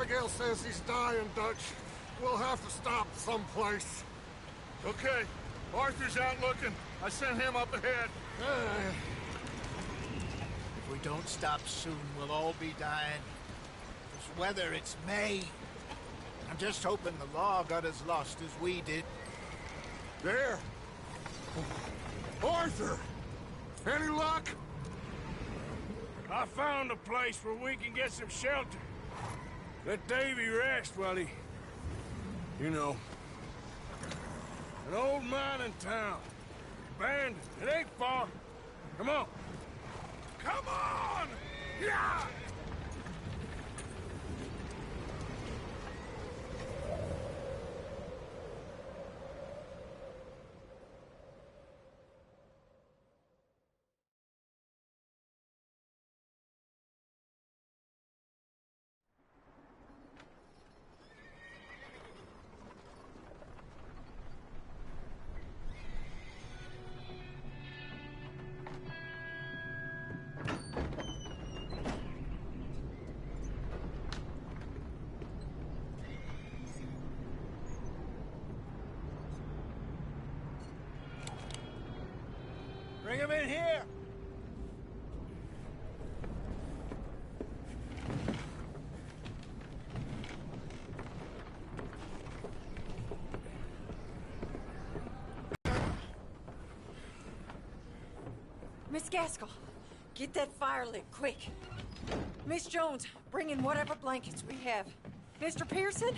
Abigail says he's dying, Dutch. We'll have to stop someplace. Okay. Arthur's out looking. I sent him up ahead. If we don't stop soon, we'll all be dying. This weather, it's May. I'm just hoping the law got as lost as we did. There. Arthur! Any luck? I found a place where we can get some shelter. Let Davy rest while he... You know. An old mining town. Abandoned. It ain't far. Come on. Come on! Yeah! Bring him in here! Miss Gaskell, get that fire lit, quick. Miss Jones, bring in whatever blankets we have. Mr. Pearson,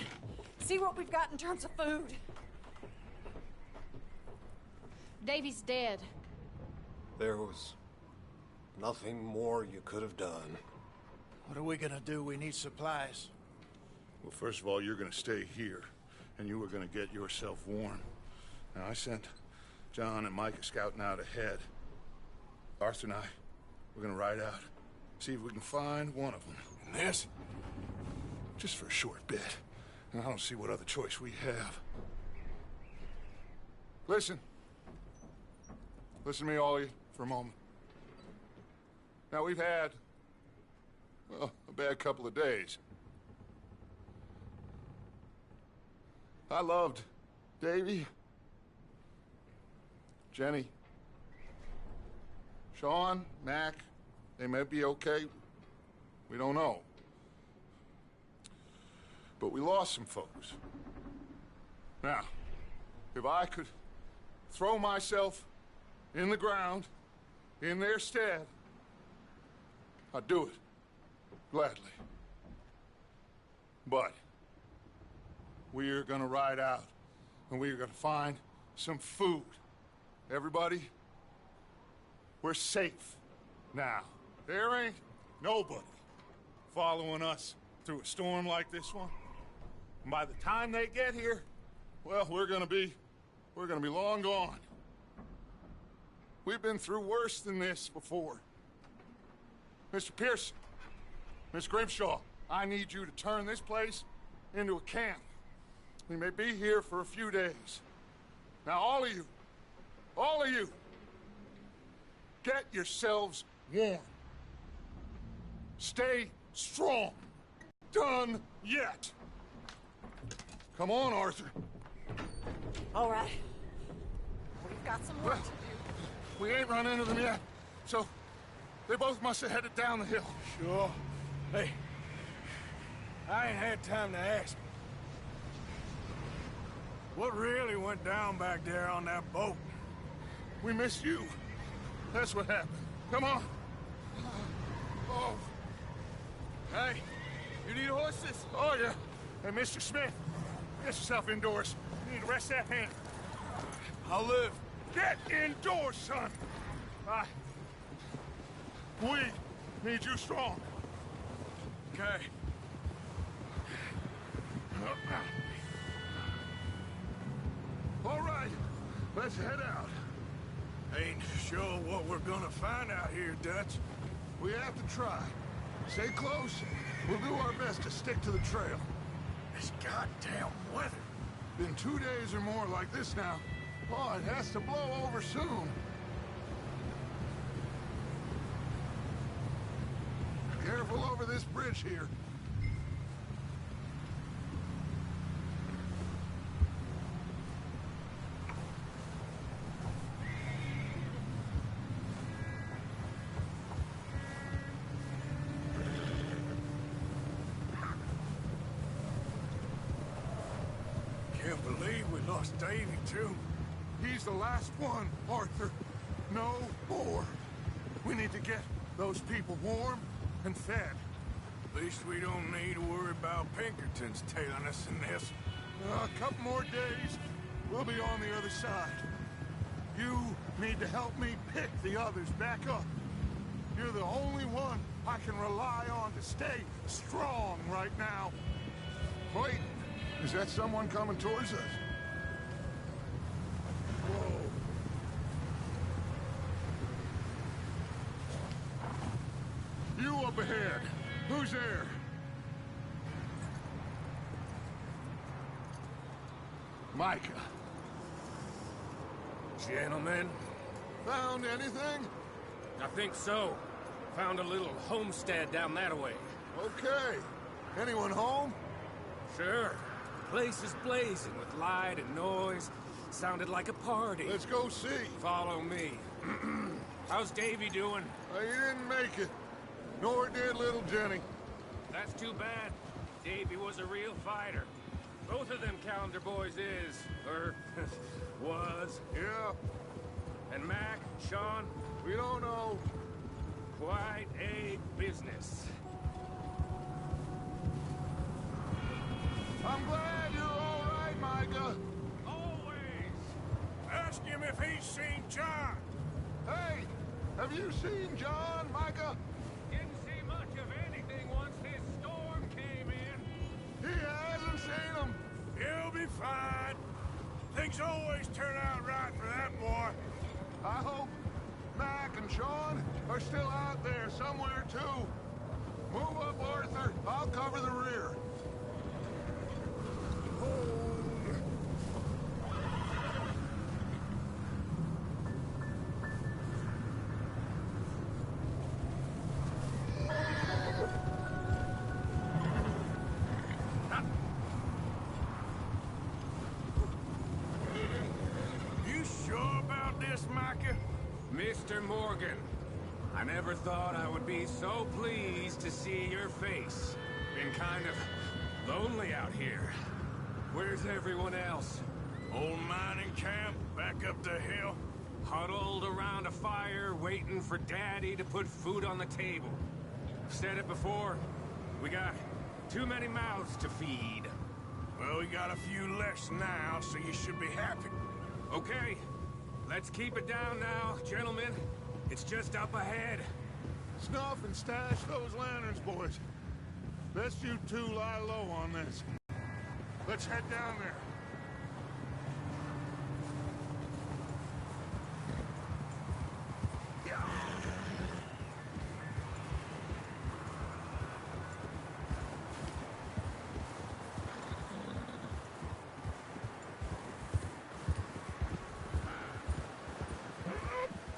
see what we've got in terms of food. Davy's dead. There was nothing more you could have done. What are we gonna do? We need supplies. Well, first of all, you're gonna stay here, and you were gonna get yourself warm. Now, I sent John and Micah scouting out ahead. Arthur and I, we're gonna ride out, see if we can find one of them. And this, just for a short bit. And I don't see what other choice we have. Listen. Listen to me, all of you, for a moment. Now, we've had, well, a bad couple of days. I loved Davy, Jenny, Sean, Mac. They may be okay. We don't know. But we lost some folks. Now, if I could throw myself in the ground, in their stead, I'd do it, gladly. But we're gonna ride out, and we're gonna find some food. Everybody, we're safe now. There ain't nobody following us through a storm like this one. And by the time they get here, well, we're gonna be long gone. We've been through worse than this before. Mr. Pearson, Miss Grimshaw, I need you to turn this place into a camp. We may be here for a few days. Now, all of you, get yourselves warm. Stay strong. Done yet. Come on, Arthur. All right. We've got some work to do. We ain't run into them yet, so they both must have headed down the hill. Sure. Hey, I ain't had time to ask. What really went down back there on that boat? We missed you. That's what happened. Come on. Oh. Hey, you need horses? Oh, yeah. Hey, Mr. Smith, get yourself indoors. You need to rest that hand. I'll live. Get indoors, son. We need you strong. Okay. All right, let's head out. Ain't sure what we're gonna find out here, Dutch. We have to try. Stay close. We'll do our best to stick to the trail. This goddamn weather. Been 2 days or more like this now. Oh, it has to blow over soon. Careful over this bridge here. Lost Davy, too. He's the last one, Arthur. No more. We need to get those people warm and fed. At least we don't need to worry about Pinkertons tailing us in this. A couple more days, we'll be on the other side. You need to help me pick the others back up. You're the only one I can rely on to stay strong right now. Wait, is that someone coming towards us? Whoa. You up ahead. Who's there? Micah. Gentlemen, Found anything? I think so. Found a little homestead down that way. Okay. Anyone home? Sure. Place is blazing with light and noise. Sounded like a party. Let's go see. Follow me. How's Davy doing? He didn't make it. Nor did little Jenny. That's too bad. Davy was a real fighter. Both of them calendar boys is, or was. Yeah, And Mac, Sean, we don't know. quite a business. I'm glad you're all right, Micah. Always. Ask him if he's seen John. Hey, have you seen John, Micah? Didn't see much of anything once this storm came in. He hasn't seen him. He'll be fine. Things always turn out right for that boy. I hope Mac and Sean are still out there somewhere, too. Move up, Arthur. I'll cover the rear. You sure about this, Micah? Mr. Morgan, I never thought I would be so pleased to see your face. Been kind of lonely out here. Where's everyone else? Old mining camp, back up the hill. Huddled around a fire, waiting for Daddy to put food on the table. I've said it before, we got too many mouths to feed. Well, we got a few less now, so you should be happy. Okay, let's keep it down now, gentlemen. It's just up ahead. Snuff and stash those lanterns, boys. Best you two lie low on this. Let's head down there.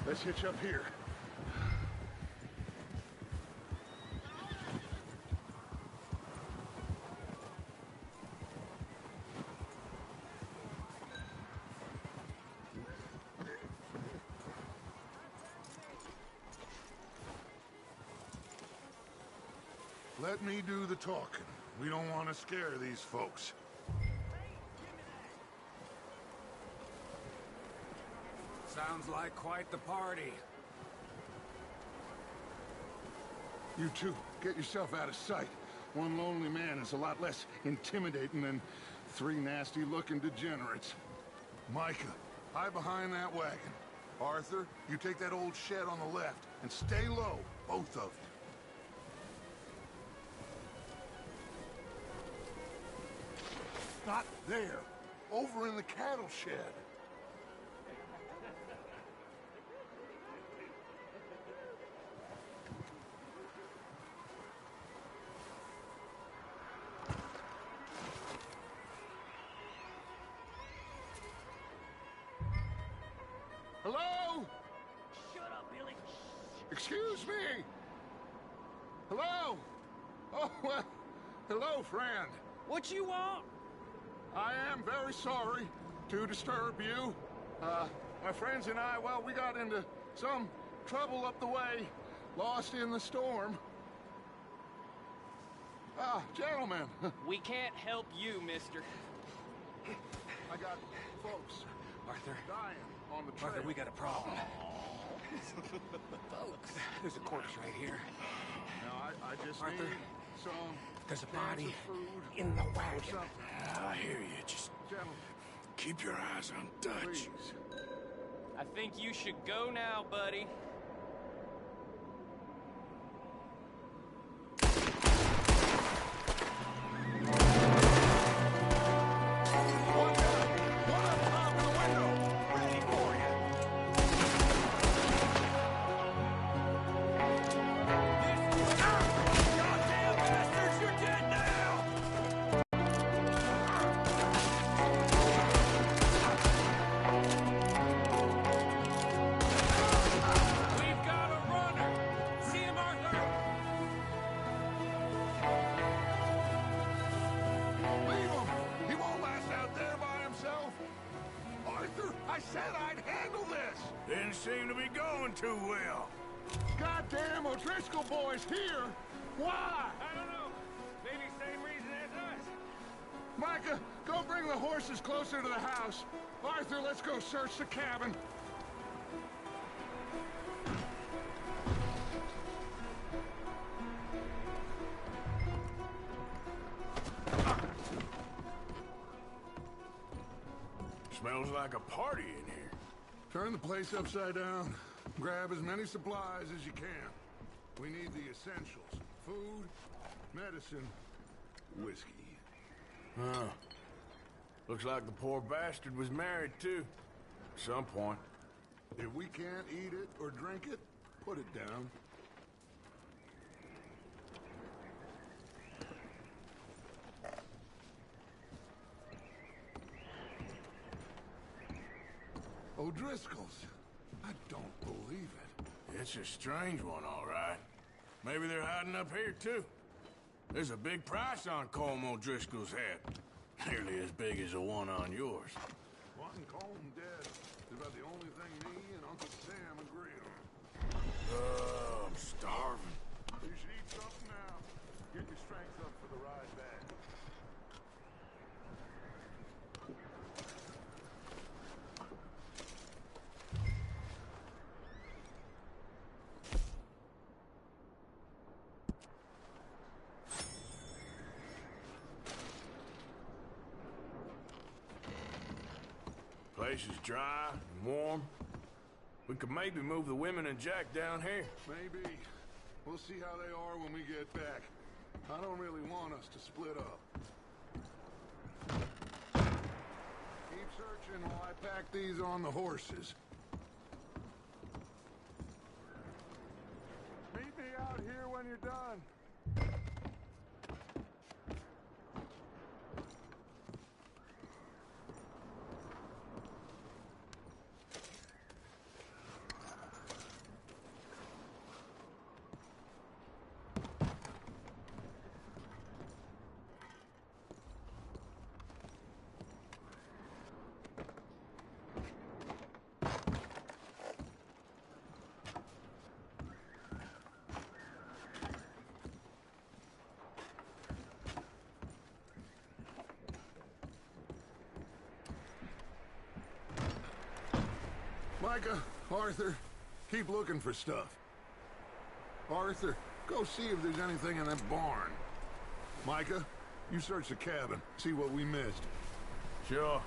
Let's hitch up here. Let me do the talking. We don't want to scare these folks. Sounds like quite the party. You two, get yourself out of sight. One lonely man is a lot less intimidating than three nasty-looking degenerates. Micah, hide behind that wagon. Arthur, you take that old shed on the left, and stay low, both of you. Not there. Over in the cattle shed. Hello? Shut up, Billy. Excuse me? Hello? Oh, well, hello, friend. What you want? I am very sorry to disturb you. My friends and I, well, we got into some trouble up the way, lost in the storm. Gentlemen. We can't help you, mister. I got folks Arthur, dying on the trail. Arthur, we got a problem. Folks, there's a corpse right here. Now, I just Arthur, need some there's a cans body of food in the or wagon. something. I hear you. Just Gentlemen, keep your eyes on Dutch. please. I think you should go now, buddy. We've got a runner. See him, Arthur? Leave him! He won't last out there by himself! Arthur, I said I'd handle this! Didn't seem to be going too well. Goddamn O'Driscoll boys here! Why? I don't know. Maybe same reason as us. Micah, go bring the horses closer to the house. Arthur, let's go search the cabin. Smells like a party in here. Turn the place upside down. Grab as many supplies as you can. We need the essentials. Food, medicine, whiskey. Huh. Looks like the poor bastard was married, too. At some point. If we can't eat it or drink it, put it down. O'Driscoll's. I don't believe it. It's a strange one, all right. Maybe they're hiding up here, too. There's a big price on Colm O'Driscoll's head. Nearly as big as the one on yours. Wanting Colm dead is about the only thing me and Uncle Sam agree on. Oh, I'm starving. You should eat something now. Get your strength up for the ride back. Place is dry and warm. We could maybe move the women and Jack down here. Maybe. We'll see how they are when we get back. I don't really want us to split up. Keep searching while I pack these on the horses. Meet me out here when you're done. Micah, Arthur, keep looking for stuff. Arthur, go see if there's anything in that barn. Micah, you search the cabin, see what we missed. Sure.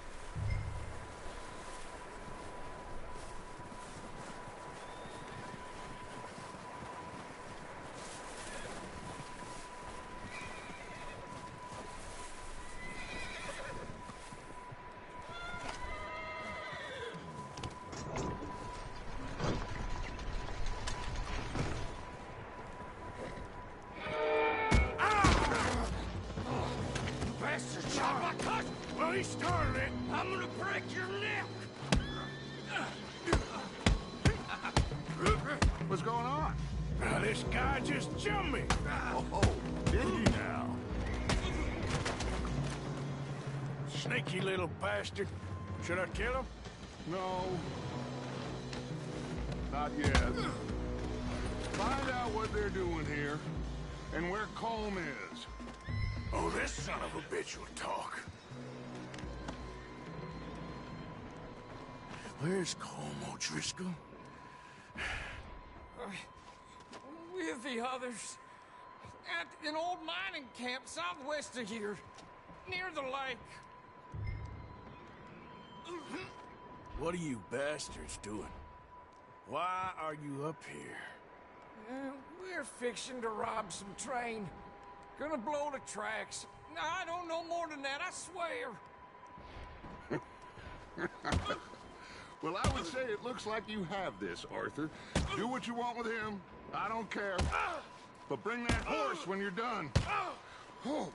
Well, he started it. I'm gonna break your neck. What's going on? Now, this guy just jumped me. Oh, did he now? Sneaky little bastard. Should I kill him? No. Not yet. Find out what they're doing here, and where Colm is. Oh, this son of a bitch will talk. Where's Colm O'Driscoll? With the others. At an old mining camp southwest of here. Near the lake. What are you bastards doing? Why are you up here? We're fixing to rob some train. Gonna blow the tracks. I don't know more than that, I swear. Well, I would say it looks like you have this, Arthur. Do what you want with him. I don't care. But bring that horse when you're done. Oh.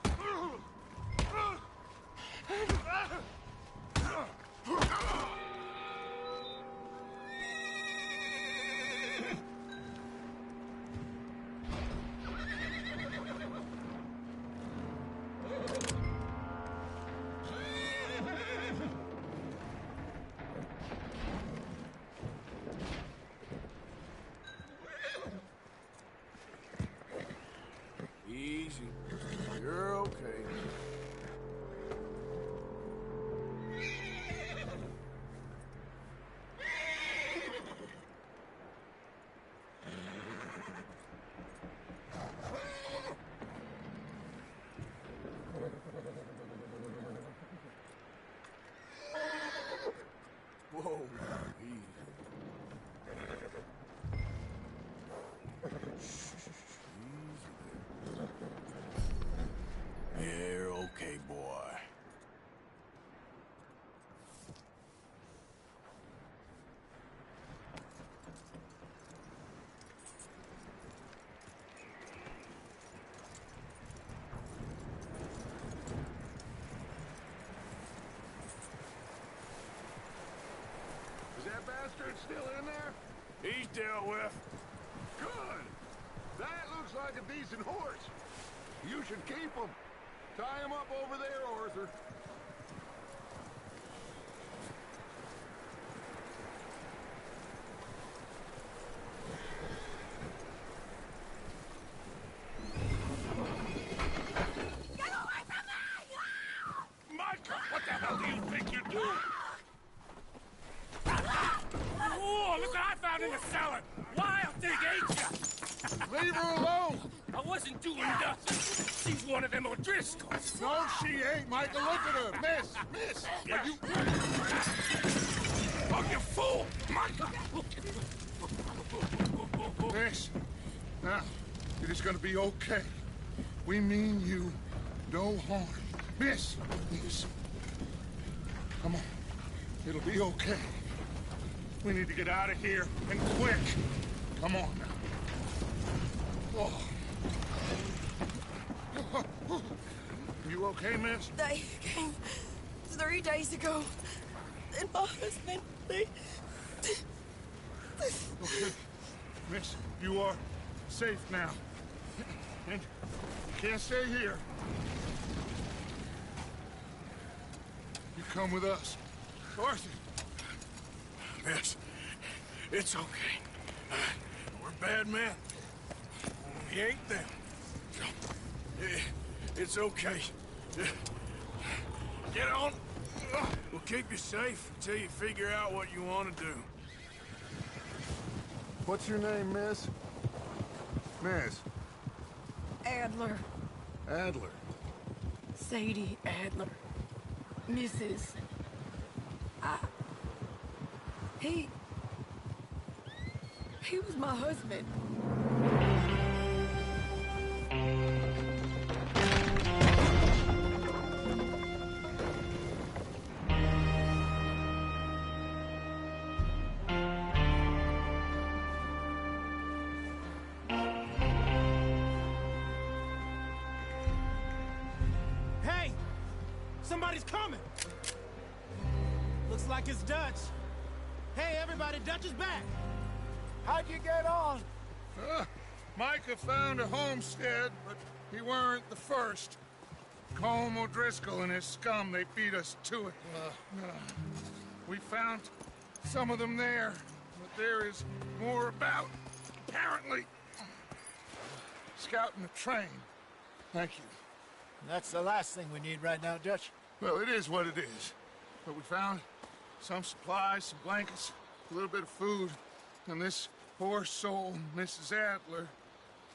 Easy. You're okay. Whoa, easy. You're okay, boy. Is that bastard still in there? He's dealt with. Good. That looks like a decent horse. You should keep him. Tie him up over there, Arthur. Get away from me! Micah, what the hell do you think you're doing? Oh, look what I found in the cellar! Wild thing, ain't ya? Leave her alone! I wasn't doing nothing. She's one of them O'Driscolls. No, she ain't, Micah. Look at her. Miss. Are you... Oh, you fool! Micah! Miss. Now, it is gonna be okay. We mean you no harm. Miss. Come on. It'll be okay. We need to get out of here, and quick. Come on now. Oh. You okay, miss? They came 3 days ago. And my husband, they... Okay. Miss, you are safe now. And you can't stay here. You come with us. Arthur. Miss, it's okay. We're bad men. We ain't them. It's okay. Get on. We'll keep you safe until you figure out what you want to do. What's your name, miss? Miss. Adler. Adler. Sadie Adler. Mrs. He was my husband. Hey! Somebody's coming! Looks like it's Dutch. Hey, everybody, Dutch is back! How'd you get on? Micah found a homestead, but he weren't the first. Colm O'Driscoll and his scum, they beat us to it. We found some of them there, but there is more about, apparently. Scouting the train. Thank you. That's the last thing we need right now, Dutch. Well, it is what it is. But we found some supplies, some blankets, a little bit of food, and this poor soul, Mrs. Adler,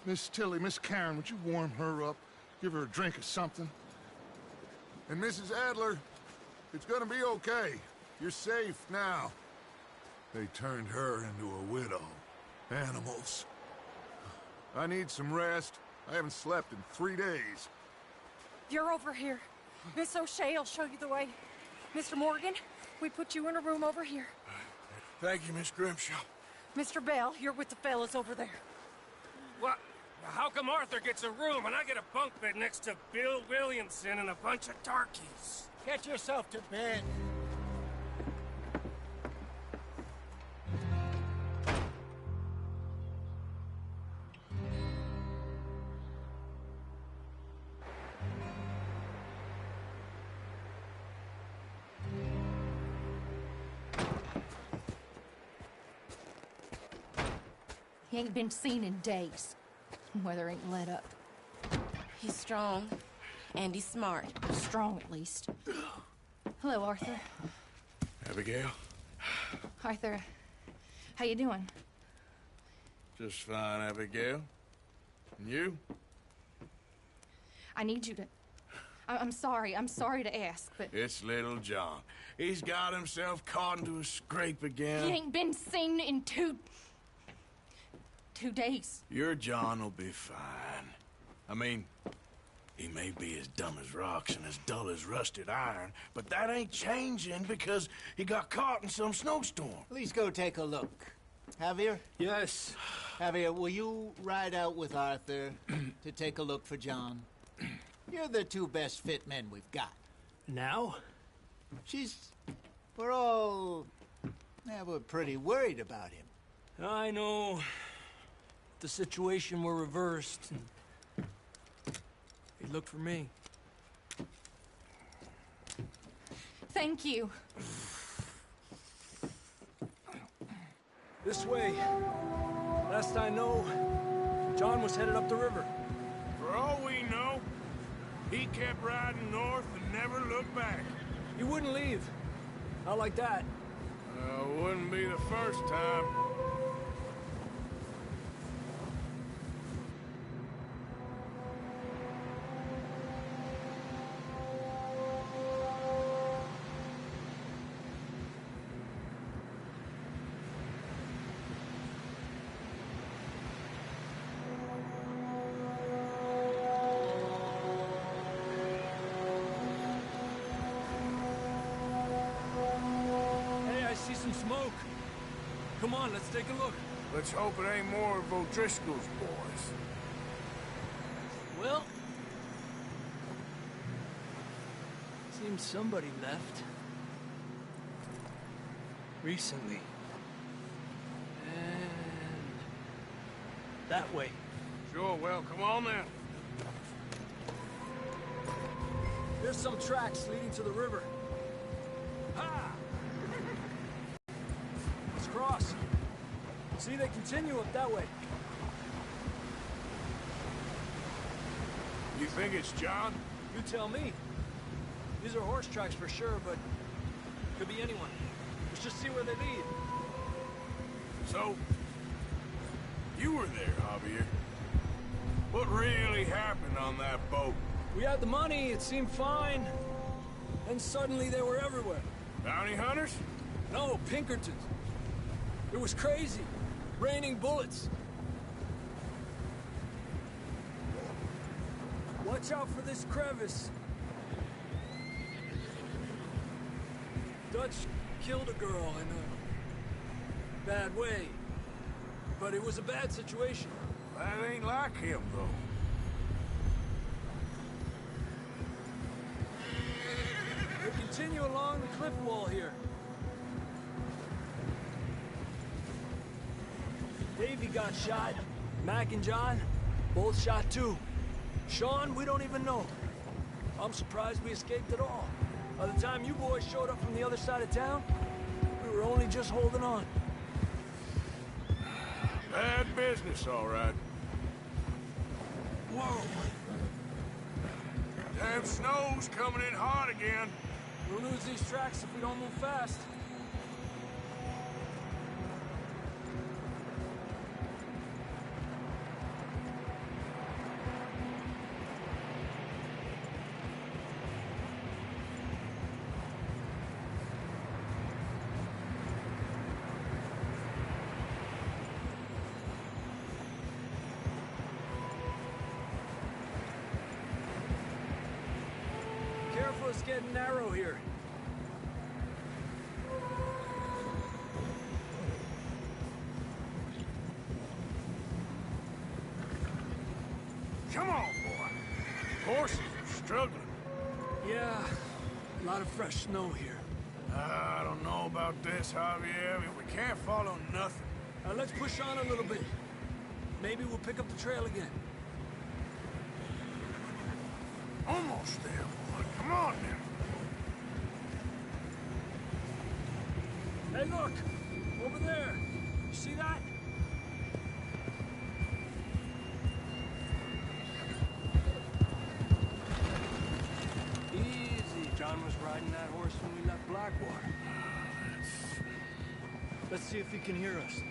Miss Tilly, Miss Karen, would you warm her up? Give her a drink or something? And Mrs. Adler, it's gonna be okay. You're safe now. They turned her into a widow. Animals. I need some rest. I haven't slept in 3 days. You're over here. Miss O'Shea will show you the way. Mr. Morgan, we put you in a room over here. Thank you, Miss Grimshaw. Mr. Bell, you're with the fellas over there. What? How come Arthur gets a room and I get a bunk bed next to Bill Williamson and a bunch of darkies? Get yourself to bed. He ain't been seen in days. Weather ain't let up. He's strong, and he's smart. Strong, at least. Hello, Arthur. Abigail? Arthur, how you doing? Just fine, Abigail. And you? I need you to... I'm sorry to ask, but... It's little John. He's got himself caught into a scrape again. He ain't been seen in 2 days. Your John will be fine. I mean, he may be as dumb as rocks and as dull as rusted iron, but that ain't changing because he got caught in some snowstorm. Please go take a look. Javier? Yes. Javier, will you ride out with Arthur to take a look for John? You're the 2 best fit men we've got. Now? We're all... we're pretty worried about him. I know. The situation were reversed. He looked for me. Thank you. This way. Last I know, John was headed up the river. For all we know, he kept riding north and never looked back. He wouldn't leave. Not like that. Wouldn't be the first time. See some smoke. Come on, let's take a look. Let's hope it ain't more of O'Driscoll's boys. Well, seems somebody left. Recently. And that way. Sure, well, come on then. There's some tracks leading to the river. Ha! Let's cross. See, they continue up that way. You think it's John? You tell me. These are horse tracks for sure, but could be anyone. Let's just see where they lead. So, you were there, Javier. What really happened on that boat? We had the money, it seemed fine. Then suddenly they were everywhere. Bounty hunters? No, Pinkertons. It was crazy. Raining bullets. Watch out for this crevice. Dutch killed a girl in a bad way. But it was a bad situation. That ain't like him, though. We continue along the cliff wall here. Davey got shot. Mac and John, both shot too. Sean, we don't even know. I'm surprised we escaped at all. By the time you boys showed up from the other side of town, we were only just holding on. Bad business, all right. Whoa! Damn snow's coming in hot again. We'll lose these tracks if we don't move fast. just getting narrow here. Come on, boy. Horses are struggling. Yeah, a lot of fresh snow here. I don't know about this, Javier. We can't follow nothing. Let's push on a little bit. Maybe we'll pick up the trail again. Almost there, boy. Come on now. Hey, look! Over there! You see that? Easy. John was riding that horse when we left Blackwater. Let's see if he can hear us.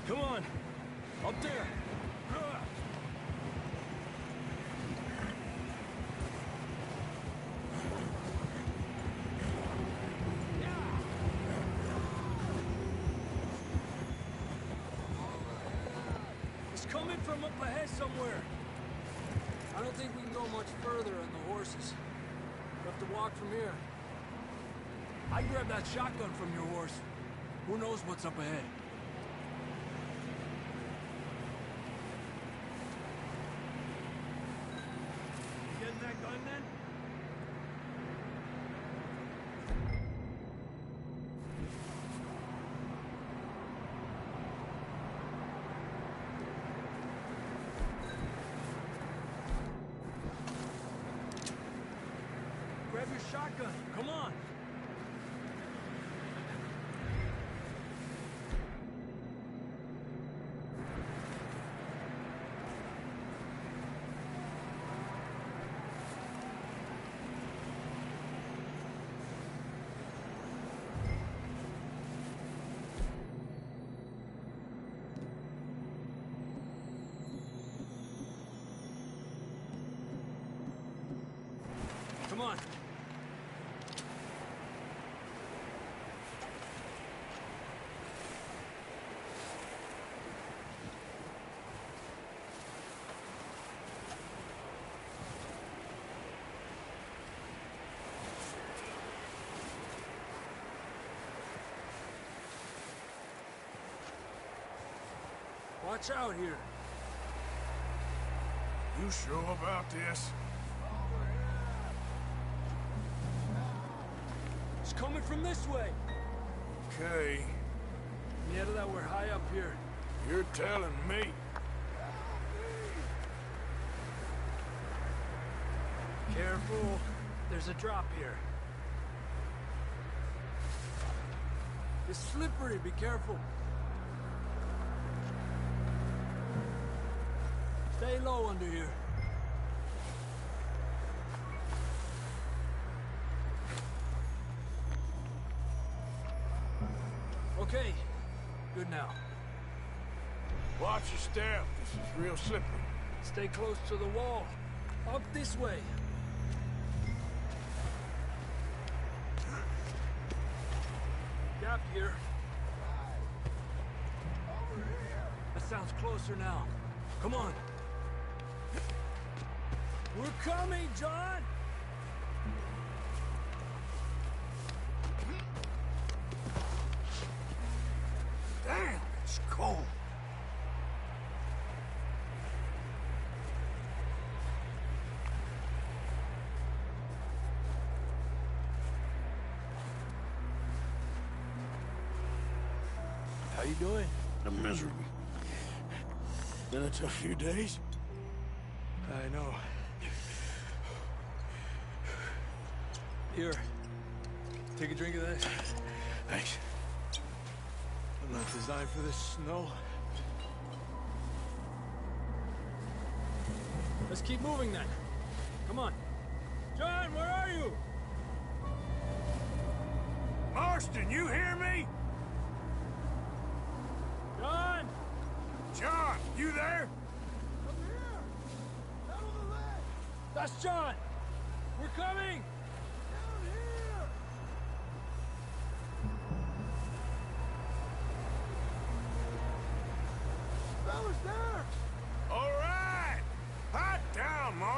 Come on! Up there! It's coming from up ahead somewhere. I don't think we can go much further on the horses. We'll have to walk from here. I grabbed that shotgun from your horse. Who knows what's up ahead? You getting that gun then? Grab your shotgun. Come on. Come on. Watch out here. You sure about this? It's coming from this way. Okay, Yeah, that we're high up here. you're telling me. Careful. There's a drop here. It's slippery. Be careful. Stay low under here. Okay. Good now. Watch your step. This is real slippery. Stay close to the wall. Up this way. Gap here. That sounds closer now. Come on. We're coming, John! Damn, it's cold. How you doing? I'm miserable. Been a tough few days. I know. Here. Take a drink of this. Thanks. I'm not designed for this snow. Let's keep moving then. Come on. John, where are you? Marston, you hear me? John! John, you there? Up here! Down on the ledge! That's John! We're coming! Down here!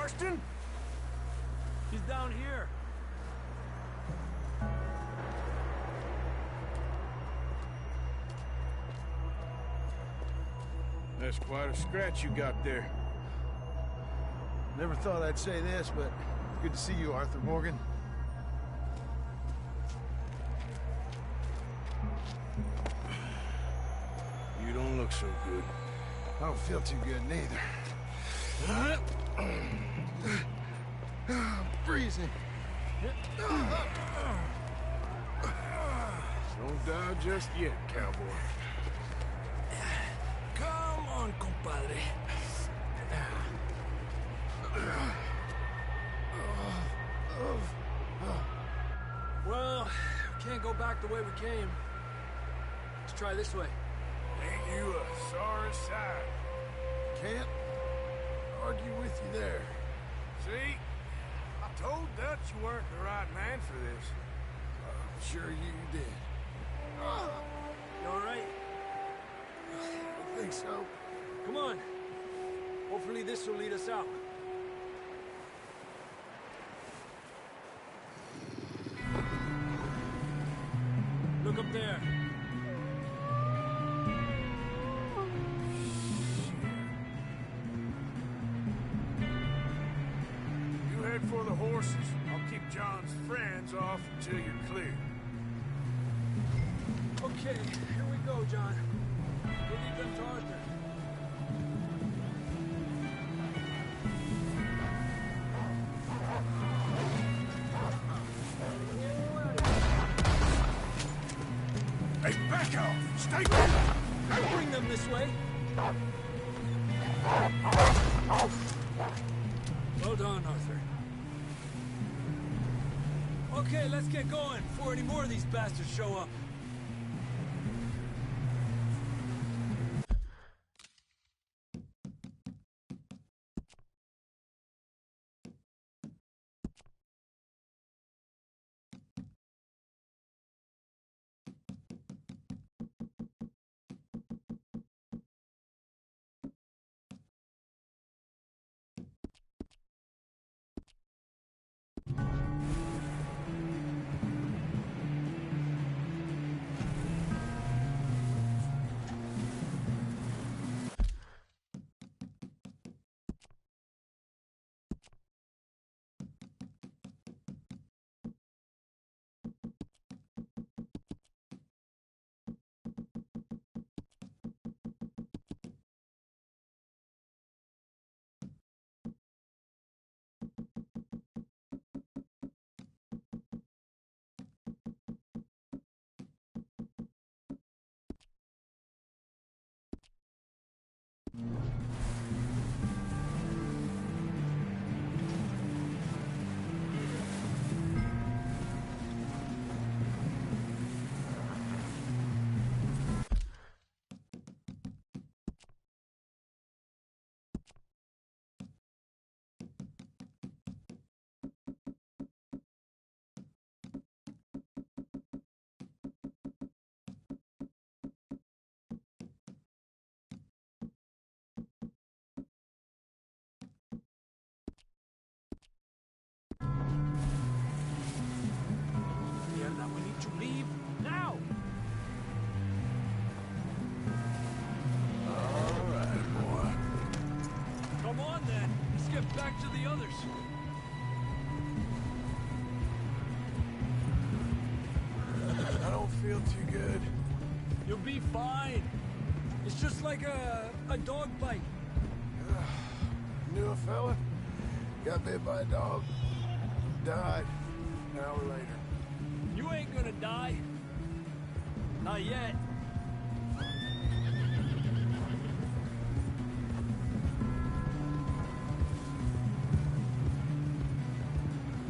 Marston? He's down here. That's quite a scratch you got there. Never thought I'd say this, but good to see you, Arthur Morgan. You don't look so good. I don't feel too good, neither. I'm freezing. Don't die just yet, cowboy. Come on, compadre. Well, we can't go back the way we came. Let's try this way. Ain't you a sorry sight? Can't argue with you there. See? I told Dutch you weren't the right man for this. I'm sure you did. You all right? I think so. Come on. Hopefully this will lead us out. Look up there. You head for the horses. I'll keep John's friends off until you're clear. Okay, here we go, John. We'll leave them to Arthur. Hey, back off! Stay back! I'll bring them this way. Well done, Arthur. Okay, let's get going before any more of these bastards show up. We need to leave now. All right, boy. Come on, then. Let's get back to the others. I don't feel too good. You'll be fine. It's just like a dog bite. Knew a fella, got bit by a dog, died an hour later. You ain't gonna die. Not yet.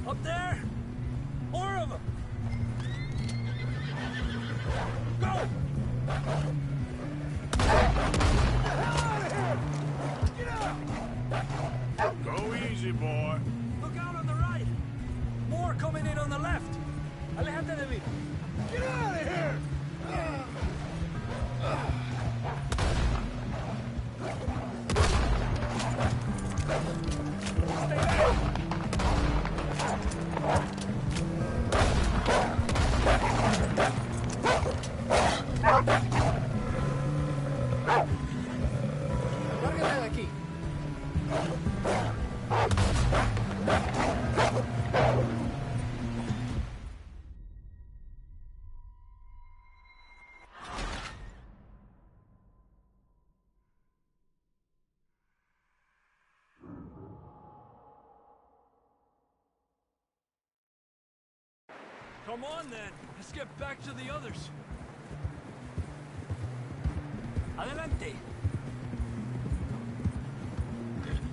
Up there? More of them! Go! Get out! Go easy, boy. Look out on the right! More coming in on the left! Alejate de mí! Get out of here! Stay Lárgate de aquí. Come on, then. Let's get back to the others. Adelante.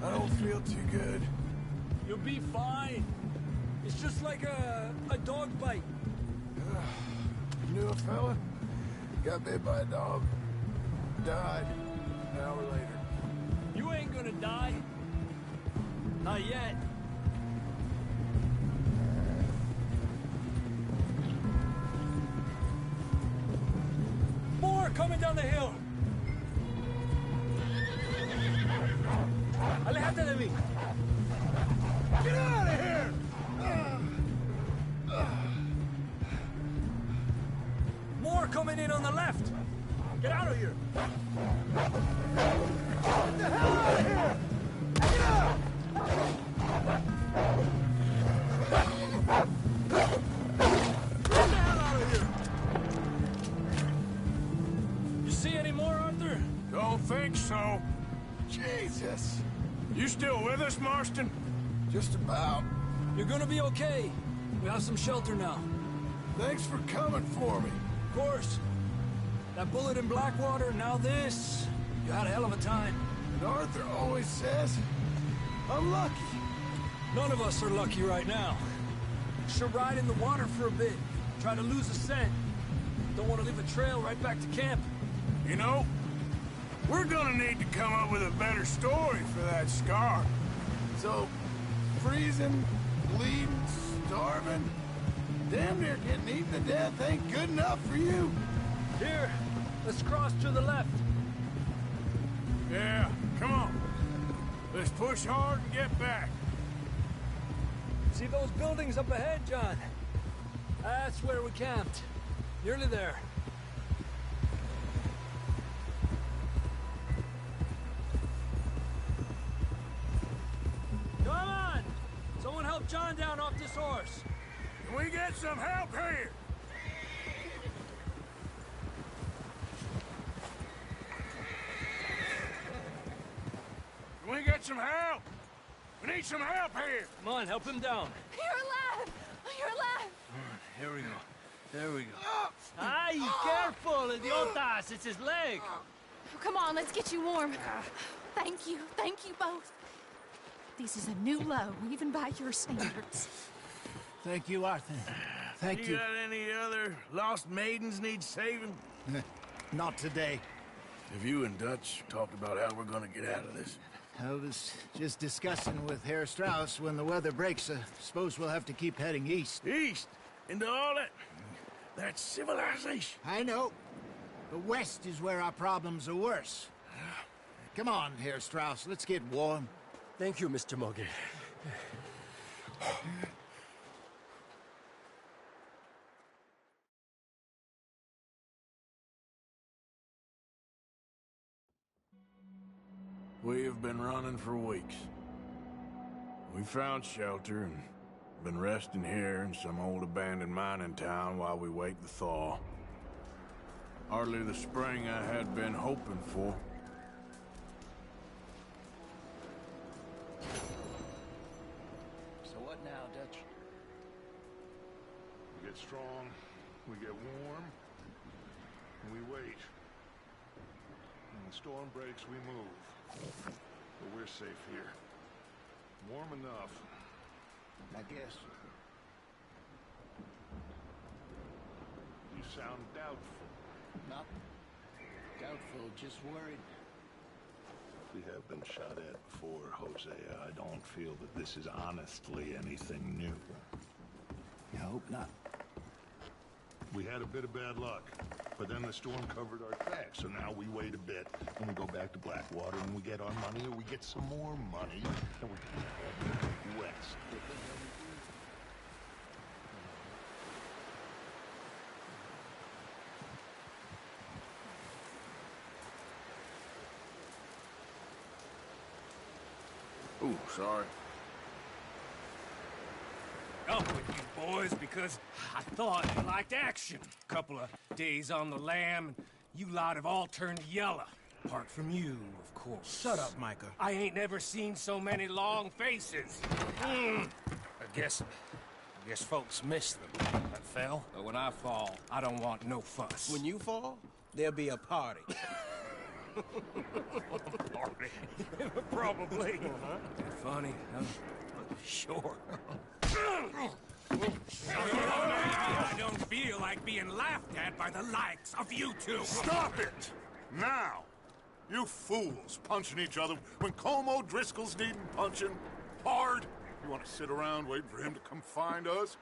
I don't feel too good. You'll be fine. It's just like a dog bite. Knew a fella? Got bit by a dog. Died. An hour later. You ain't gonna die. Not yet. More coming down the hill. Alejate de mí. Get out of here! More coming in on the left. Get out of here. Get the hell out of here! Get out! Get the hell out of here. You see any more, Arthur? Don't think so. Jesus! You still with us, Marston? Just about. You're gonna be okay. We have some shelter now. Thanks for coming for me. Of course. That bullet in Blackwater, now this. You had a hell of a time. And Arthur always says, I'm lucky. None of us are lucky right now. Should ride in the water for a bit. Try to lose a scent. Don't want to leave a trail right back to camp. You know, we're gonna need to come up with a better story for that scar. So, freezing, bleeding, starving, damn near getting eaten to death ain't good enough for you. Here, let's cross to the left. Yeah, come on. Let's push hard and get back. See those buildings up ahead, John? That's where we camped. Nearly there. Come on! Someone help John down off this horse. Can we get some help here? Can we get some help? We need some help here. Come on, help him down. You're alive! You're alive! Here we go. There we go. Ay, careful, idiotas! It's his leg. Come on, let's get you warm. Thank you both. This is a new low, even by your standards. Thank you, Arthur. Thank You you. got any other lost maidens need saving? Not today. Have you and Dutch talked about how we're gonna get out of this? I was just discussing with Herr Strauss when the weather breaks. Suppose we'll have to keep heading east. East? Into all that civilization? I know. The west is where our problems are worse. Come on, Herr Strauss. Let's get warm. Thank you, Mr. Morgan. We have been running for weeks. We found shelter and been resting here in some old abandoned mining town while we wait the thaw. Hardly the spring I had been hoping for. So what now, Dutch? We get strong, we get warm, and we wait. When the storm breaks, we move. But we're safe here. Warm enough. I guess. You sound doubtful. Not doubtful, just worried. We have been shot at before, Hosea. I don't feel that this is honestly anything new. I hope not. We had a bit of bad luck, but then the storm covered our tracks, so now we wait a bit, and we go back to Blackwater, and we get our money, or we get some more money, and we west. Ooh, sorry. Up with you boys because I thought you liked action. Couple of days on the lam, and you lot have all turned yellow. Apart from you, of course. Shut up, Micah. I ain't never seen so many long faces. I guess folks miss them. That fell. But when I fall, I don't want no fuss. When you fall, there'll be a party. Party? Probably. Funny, huh? Sure. I don't feel like being laughed at by the likes of you two. Stop it! Now! You fools punching each other when Como Driscoll's needing punching hard. You want to sit around waiting for him to come find us?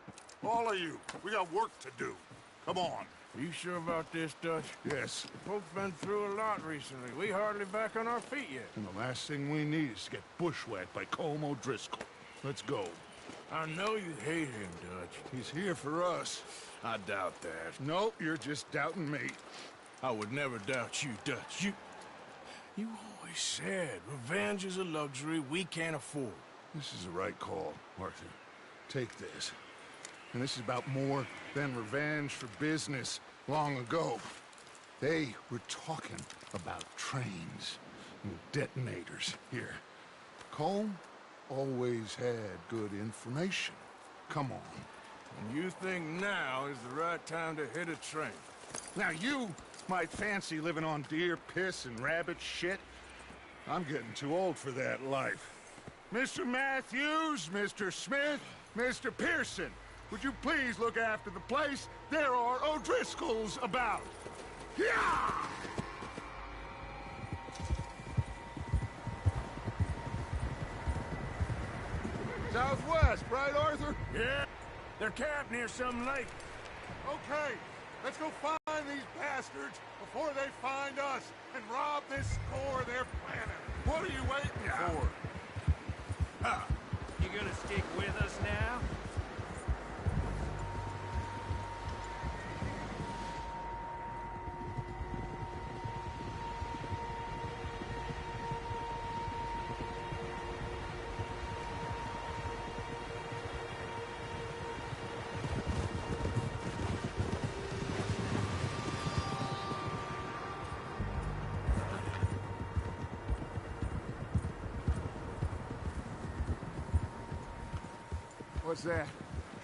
All of you, we got work to do. Come on. You sure about this, Dutch? Yes. Folks been through a lot recently. We hardly back on our feet yet. And the last thing we need is to get bushwhacked by Como Driscoll. Let's go. I know you hate him, Dutch. He's here for us. I doubt that. No, you're just doubting me. I would never doubt you, Dutch. You always said revenge is a luxury we can't afford. This is the right call, Arthur. Take this. And this is about more than revenge for business long ago. They were talking about trains and detonators here. Colm always had good information. Come on. And you think now is the right time to hit a train? Now you might fancy living on deer piss and rabbit shit. I'm getting too old for that life. Mr. Matthews, Mr. Smith, Mr. Pearson, would you please look after the place? There are O'Driscolls about. Yeah! Southwest, right, Arthur? Yeah. They're camped near some lake. Okay, let's go find these bastards before they find us and rob this store they're planning. What are you waiting for? You gonna stick with us now? What's that?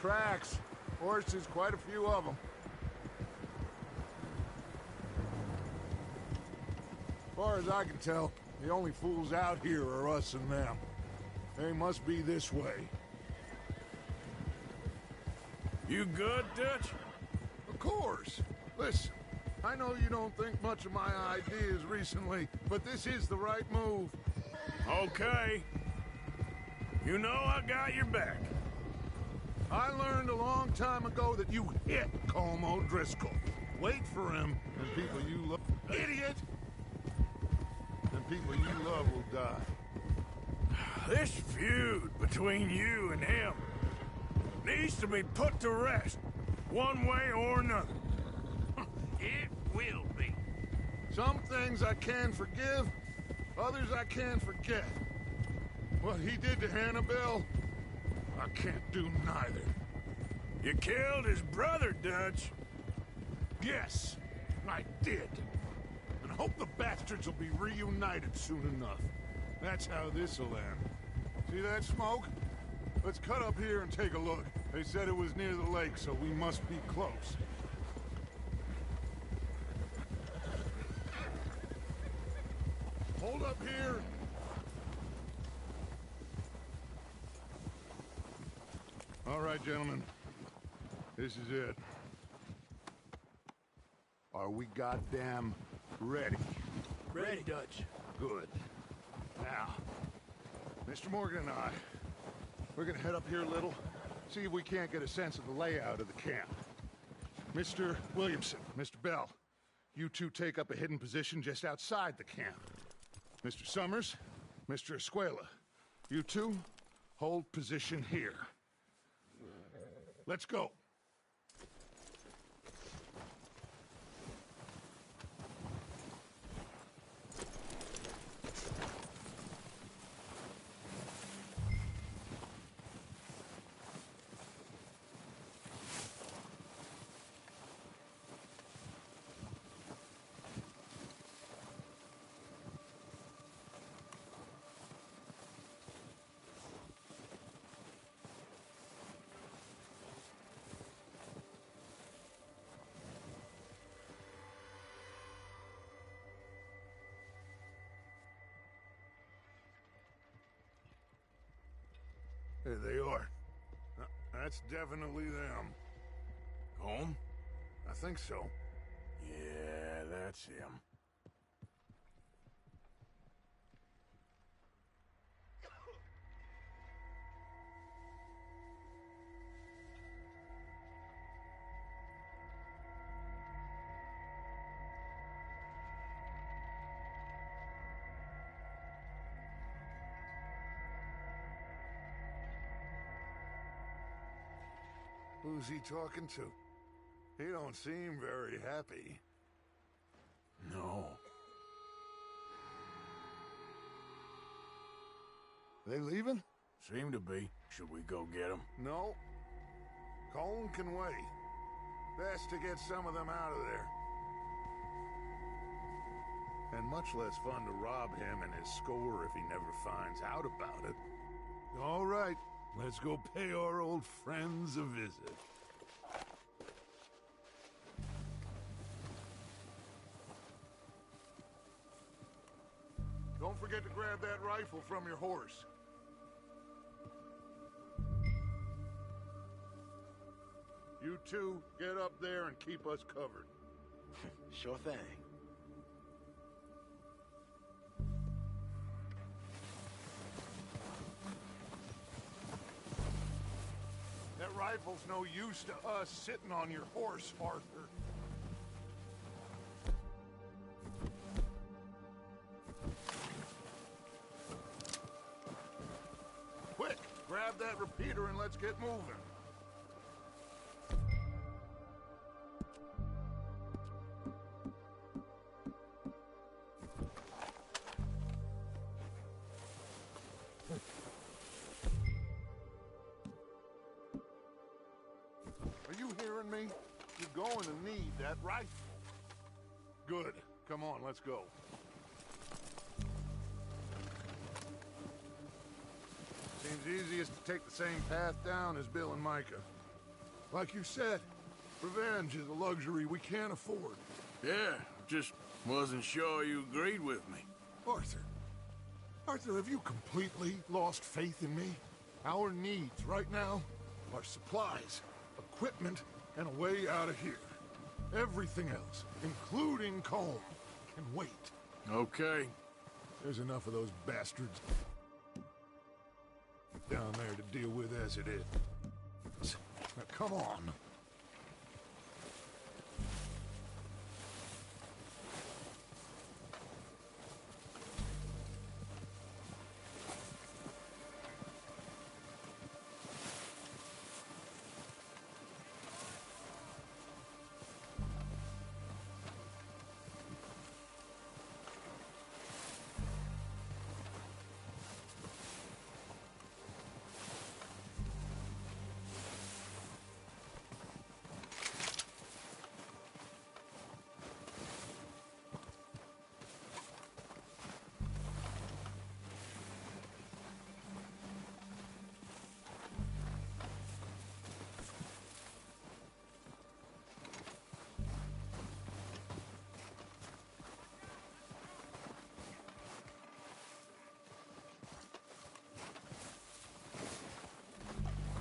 Tracks. Horses, quite a few of them. As far as I can tell, the only fools out here are us and them. They must be this way. You good, Dutch? Of course. Listen, I know you don't think much of my ideas recently, but this is the right move. Okay. You know I got your back. I learned a long time ago that you hit Como Driscoll. Wait for him, and people you love... Idiot! And people you love will die. This feud between you and him needs to be put to rest, one way or another. It will be. Some things I can forgive, others I can forget. What he did to Annabelle, I can't do neither. You killed his brother, Dutch. Yes, I did. And hope the bastards will be reunited soon enough. That's how this'll end. See that smoke? Let's cut up here and take a look. They said it was near the lake, so we must be close. Hold up here. All right, gentlemen. This is it. Are we goddamn ready? Ready, Dutch. Good. Now, Mr. Morgan and I, we're gonna head up here a little, see if we can't get a sense of the layout of the camp. Mr. Williamson, Mr. Bell, you two take up a hidden position just outside the camp. Mr. Summers, Mr. Escuela, you two hold position here. Let's go. That's definitely them. Home? I think so. Yeah, that's him. Who's he talking to? He don't seem very happy. No. They leaving? Seem to be. Should we go get them? No. Colm can wait. Best to get some of them out of there. And much less fun to rob him and his score if he never finds out about it. All right, let's go pay our old friends a visit. Don't forget to grab that rifle from your horse. You two, get up there and keep us covered. Sure thing. That rifle's no use to us sitting on your horse, Arthur. Quick, grab that repeater and let's get moving. Are you hearing me? You're going to need that rifle. Good. Come on, let's go. Seems easiest to take the same path down as Bill and Micah. Like you said, revenge is a luxury we can't afford. Yeah, just wasn't sure you agreed with me. Arthur, have you completely lost faith in me? Our needs right now are supplies, equipment, and a way out of here. Everything else, including Colm, can wait. Okay. There's enough of those bastards down there to deal with as it is. Now, come on.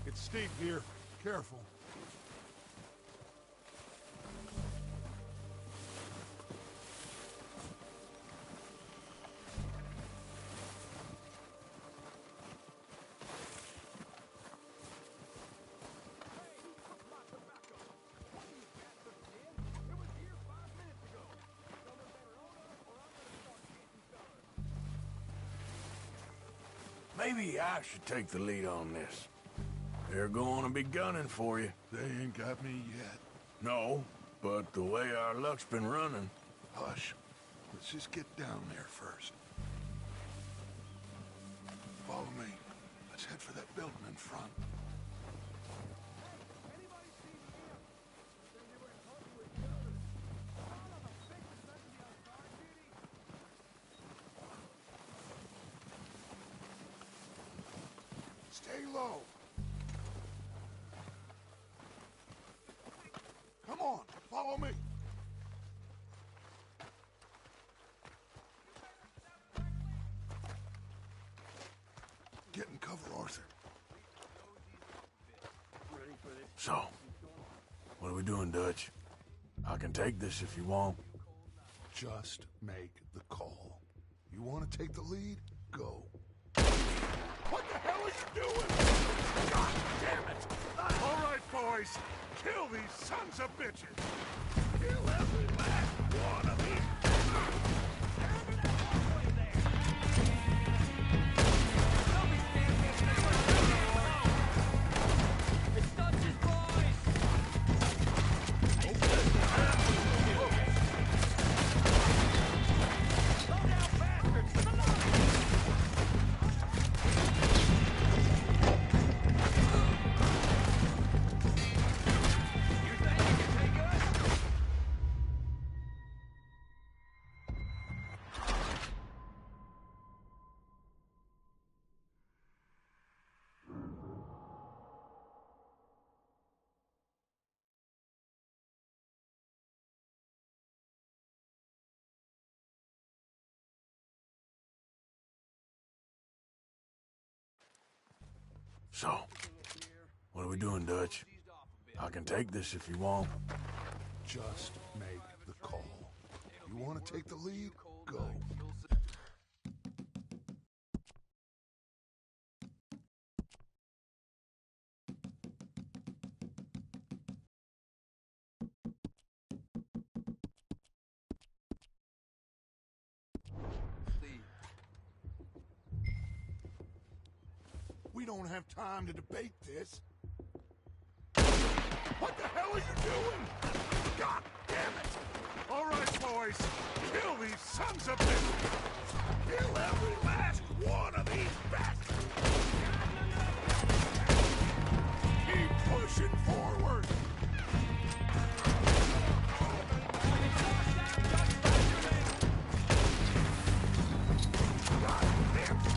It's steep here. Careful. Maybe I should take the lead on this. They're going to be gunning for you. They ain't got me yet. No, but the way our luck's been running... Hush. Let's just get down there first. Follow me. Let's head for that building in front. Stay low. Come on, follow me. Get in cover, Arthur. So, what are we doing, Dutch? I can take this if you want. Just make the call. You want to take the lead? Go. What the hell are you doing? God damn it! All right, boys. Kill these sons of bitches. Kill every last one of these. So, what are we doing, Dutch? I can take this if you want. Just make the call. You want to take the lead? Go. We don't have time to debate this. What the hell are you doing? God damn it! All right, boys. Kill these sons of bitches. Kill every last one of these bastards. Keep pushing forward. God damn it.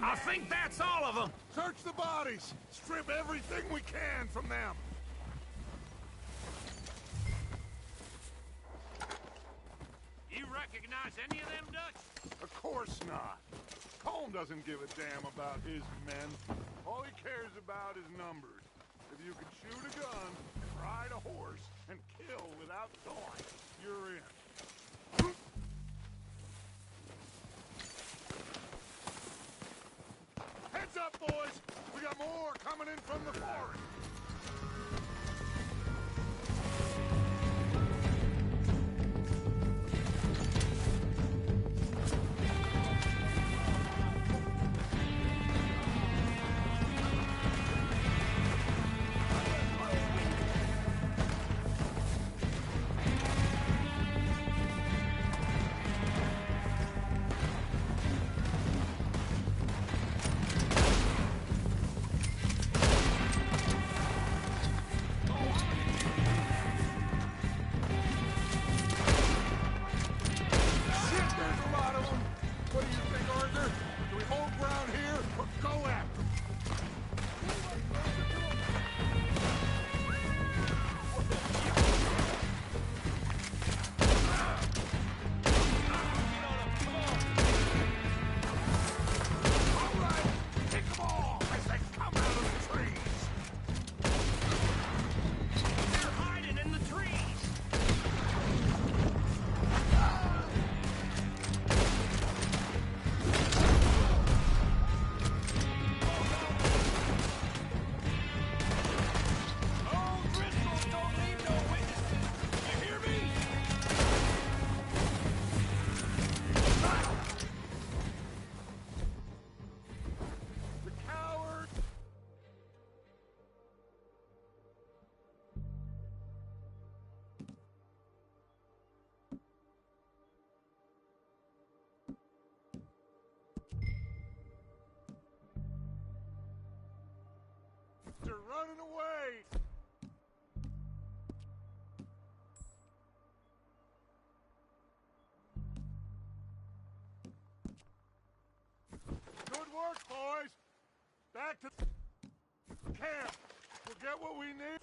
I think that's all of them. Search the bodies. Strip everything we can from them. You recognize any of them, Dutch? Of course not. Colm doesn't give a damn about his men. All he cares about is numbers. If you can shoot a gun, ride a horse, and kill without thought, you're in. Heads up, boys! We got more coming in from the forest! Back to camp. We'll get what we need.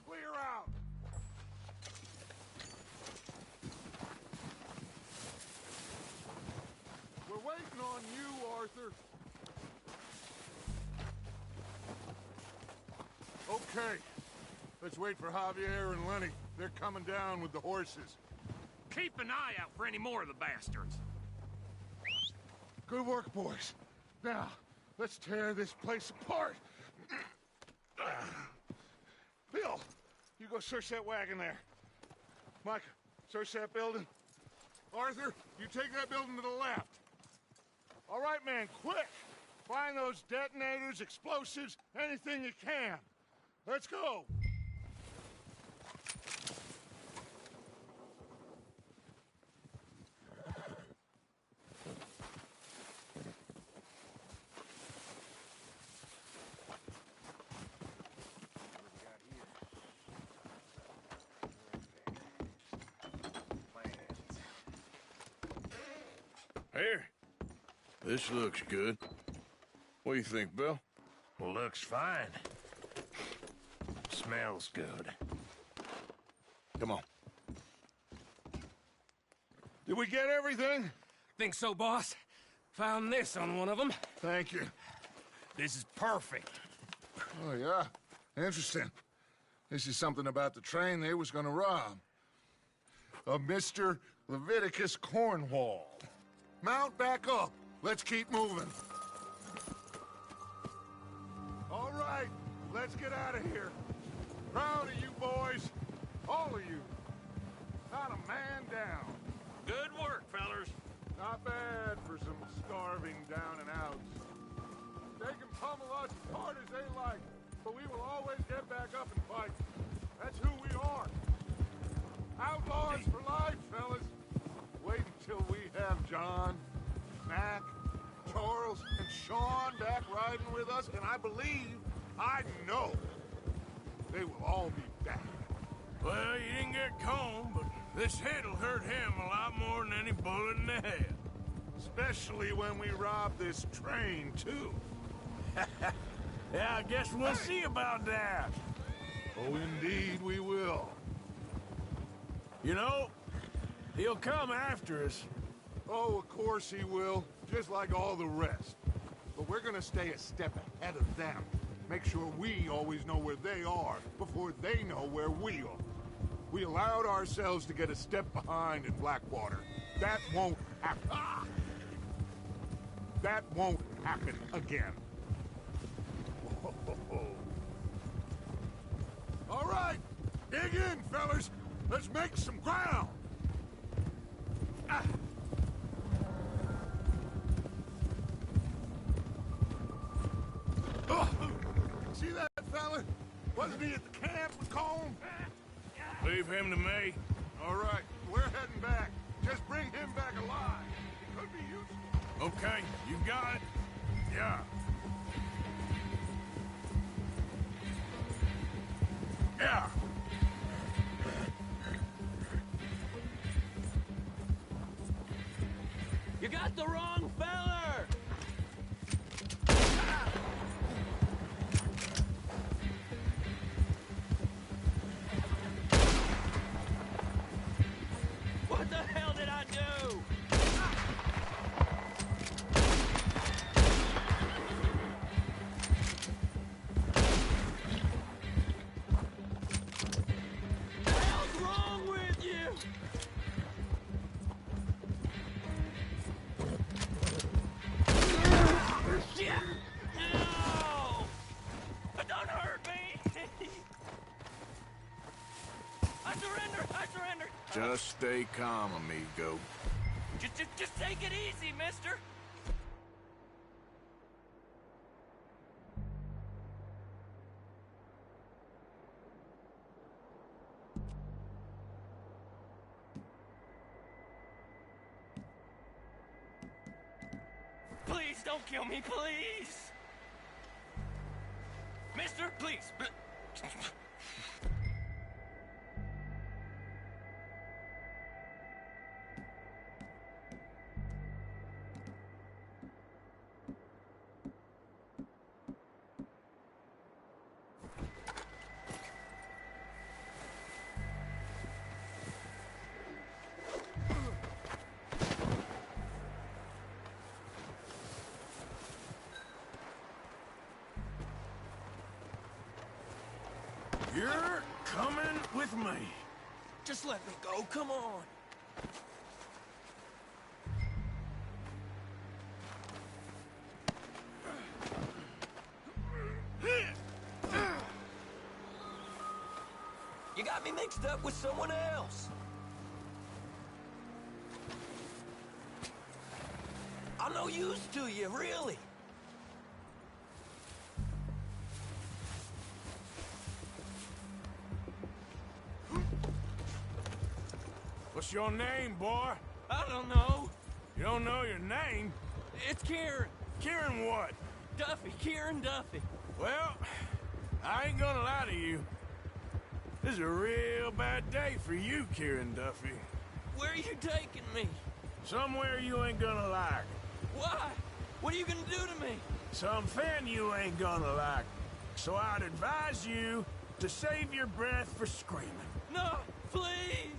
Clear out. We're waiting on you, Arthur. Okay. Let's wait for Javier and Lenny. They're coming down with the horses. Keep an eye out for any more of the bastards. Good work, boys. Now, let's tear this place apart. Bill, you go search that wagon there. Mike, search that building. Arthur, you take that building to the left. All right, man, quick. Find those detonators, explosives, anything you can. Let's go. Here. This looks good. What do you think, Bill? Well, looks fine. Smells good. Come on. Did we get everything? Think so, boss. Found this on one of them. Thank you. This is perfect. Oh, yeah? Interesting. This is something about the train they was gonna rob. Of Mr. Leviticus Cornwall. Mount back up. Let's keep moving. All right, let's get out of here. Proud of you boys. All of you. Not a man down. Good work, fellers. Not bad for some starving down and outs. They can pummel us as hard as they like, but we will always get back up and fight. That's who we are. Outlaws for life, fellas. Wait until we have John, Mac, Charles, and Sean back riding with us, and I believe, I know, they will all be back. Well, you didn't get Cone, but this hit'll hurt him a lot more than any bullet in the head. Especially when we rob this train, too. Yeah, I guess we'll see about that. Oh, indeed we will. You know, he'll come after us. Oh, of course he will, just like all the rest. But we're gonna stay a step ahead of them. Make sure we always know where they are before they know where we are. We allowed ourselves to get a step behind in Blackwater. That won't happen. That won't happen again. All right, dig in, fellas. Let's make some ground. See that fella? Wasn't he at the camp with Colm? Leave him to me. All right, we're heading back. Just bring him back alive. He could be useful. Okay, you got it. Yeah. Yeah. You got the wrong feller! What the hell did I do? What the hell's wrong with you? Shit! No! Don't hurt me! I surrender! I surrender! Just stay calm, amigo. Just take it easy, mister! Please don't kill me, please! Mister, please! You're coming with me. Just let me go, come on. You got me mixed up with someone else. I'm no use to you, really. What's your name, boy? I don't know. You don't know your name? It's Kieran. Kieran what? Duffy, Kieran Duffy. Well, I ain't gonna lie to you. This is a real bad day for you, Kieran Duffy. Where are you taking me? Somewhere you ain't gonna like. Why? What are you gonna do to me? Something you ain't gonna like. So I'd advise you to save your breath for screaming. No, please!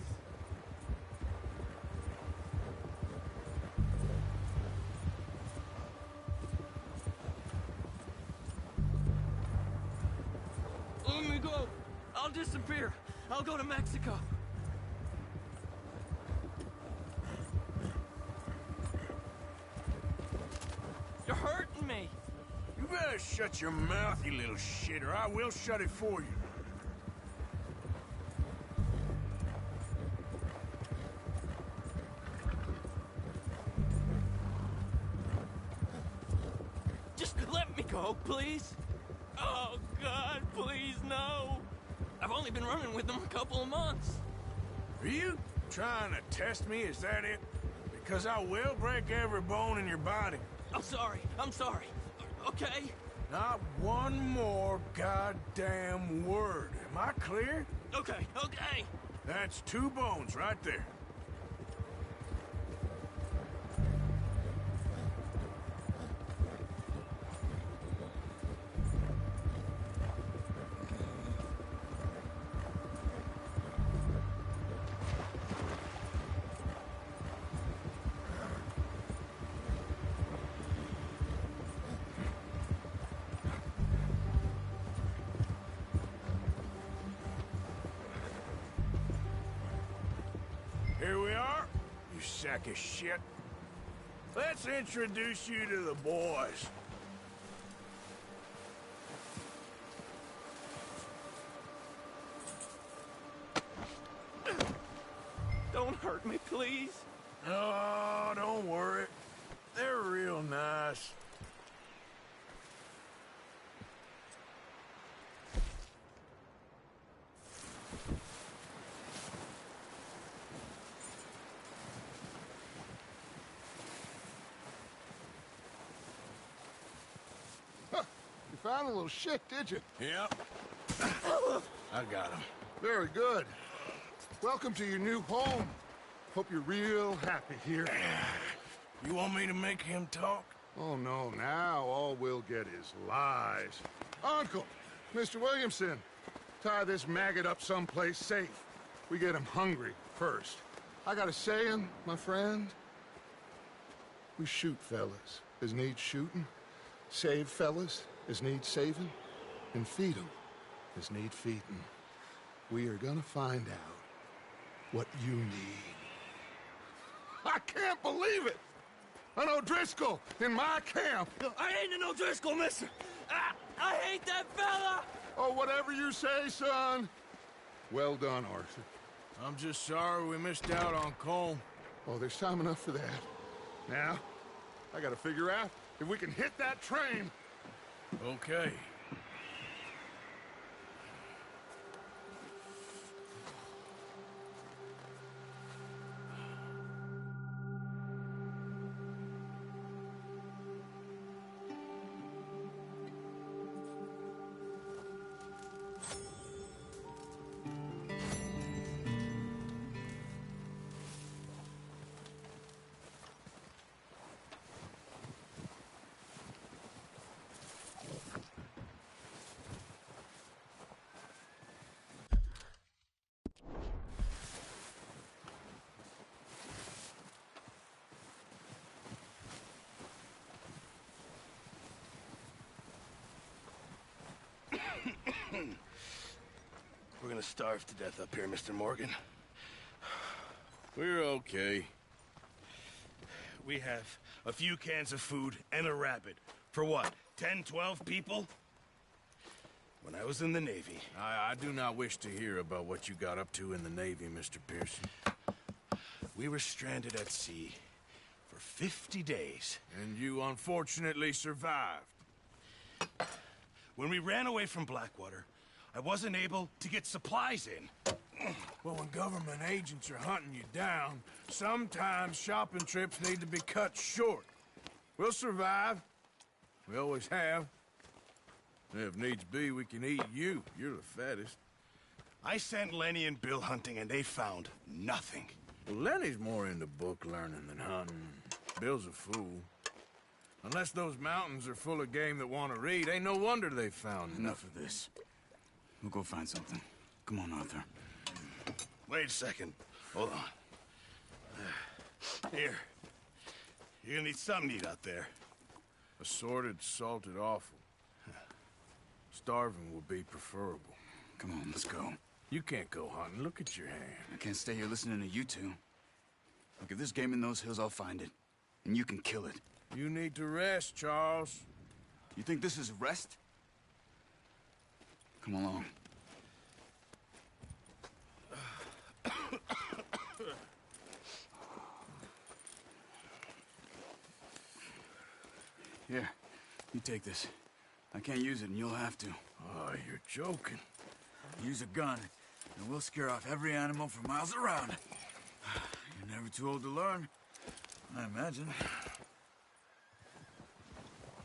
Let me go. I'll disappear. I'll go to Mexico. You're hurting me. You better shut your mouth, you little shit, or I will shut it for you. Just let me go, please. Oh, God, please, no. I've only been running with them a couple of months. Are you trying to test me, is that it? Because I will break every bone in your body. I'm sorry, okay? Not one more goddamn word. Am I clear? Okay. That's 2 bones right there. Here we are, you sack of shit. Let's introduce you to the boys. Don't hurt me, please. Oh, don't worry. They're real nice. You found a little shit, did you? Yep. I got him. Very good. Welcome to your new home. Hope you're real happy here. You want me to make him talk? Oh, no, now all we'll get is lies. Uncle, Mr. Williamson, tie this maggot up someplace safe. We get him hungry first. I got a saying, my friend. We shoot fellas as need shooting, save fellas as need saving, and feed 'em as need feeding. We are gonna find out what you need. I can't believe it! An O'Driscoll in my camp! I ain't an O'Driscoll, mister! I hate that fella! Oh, whatever you say, son. Well done, Arthur. I'm just sorry we missed out on Cole. Oh, there's time enough for that. Now, I gotta figure out if we can hit that train. Okay. gonna starve to death up here, Mr. Morgan. We're okay. We have a few cans of food and a rabbit. For what, 10, 12 people? When I was in the Navy... I do not wish to hear about what you got up to in the Navy, Mr. Pearson. We were stranded at sea for 50 days. And you unfortunately survived. When we ran away from Blackwater, I wasn't able to get supplies in. Well, when government agents are hunting you down, sometimes shopping trips need to be cut short. We'll survive. We always have. If needs be, we can eat you. You're the fattest. I sent Lenny and Bill hunting, and they found nothing. Well, Lenny's more into book learning than hunting. Bill's a fool. Unless those mountains are full of game that want to read, ain't no wonder they found Enough of this. We'll go find something. Come on, Arthur. Wait a second. Hold on. Here. You're gonna need something to eat out there. Assorted, salted offal. Starving would be preferable. Come on, let's go. You can't go hunting. Look at your hand. I can't stay here listening to you two. Look, if there's game in those hills, I'll find it. And you can kill it. You need to rest, Charles. You think this is rest? Come along. Here, you take this. I can't use it, and you'll have to. Oh, you're joking. Use a gun, and we'll scare off every animal for miles around. You're never too old to learn, I imagine.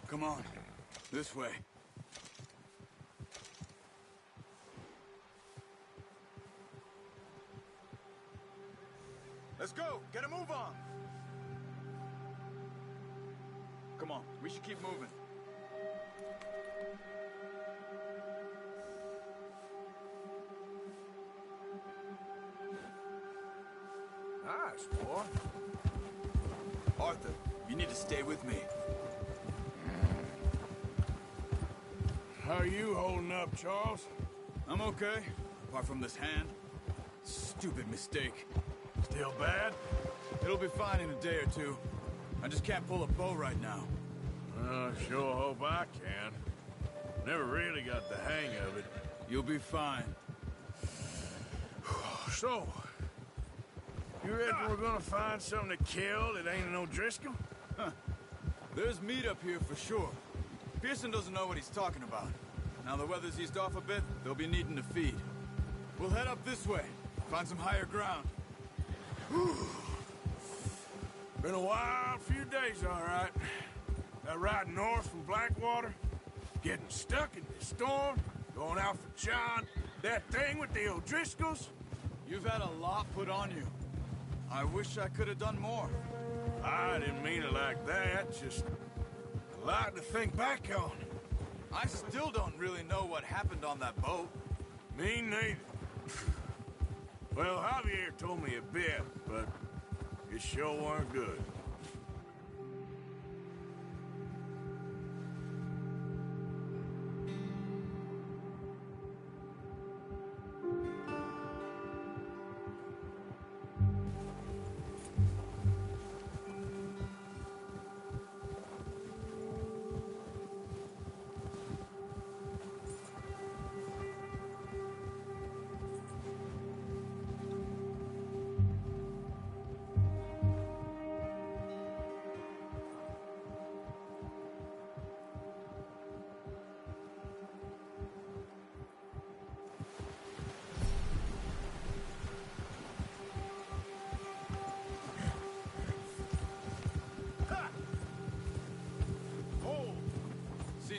Come on, this way. Let's go! Get a move on! Come on, we should keep moving. Nice, boy. Arthur, you need to stay with me. How are you holding up, Charles? I'm okay, apart from this hand. Stupid mistake. Still bad? It'll be fine in a day or two. I just can't pull a bow right now. I sure hope I can. Never really got the hang of it. You'll be fine. So, you reckon we're gonna find something to kill that ain't no Driscoll? Huh. There's meat up here for sure. Pearson doesn't know what he's talking about. Now the weather's eased off a bit, they'll be needing to feed. We'll head up this way, find some higher ground. Been a wild few days, all right. That ride north from Blackwater, getting stuck in the storm, going out for John, that thing with the O'Driscolls. You've had a lot put on you. I wish I could have done more. I didn't mean it like that, just a lot to think back on. I still don't really know what happened on that boat. Me neither. Well, Javier told me a bit, but it sure weren't good.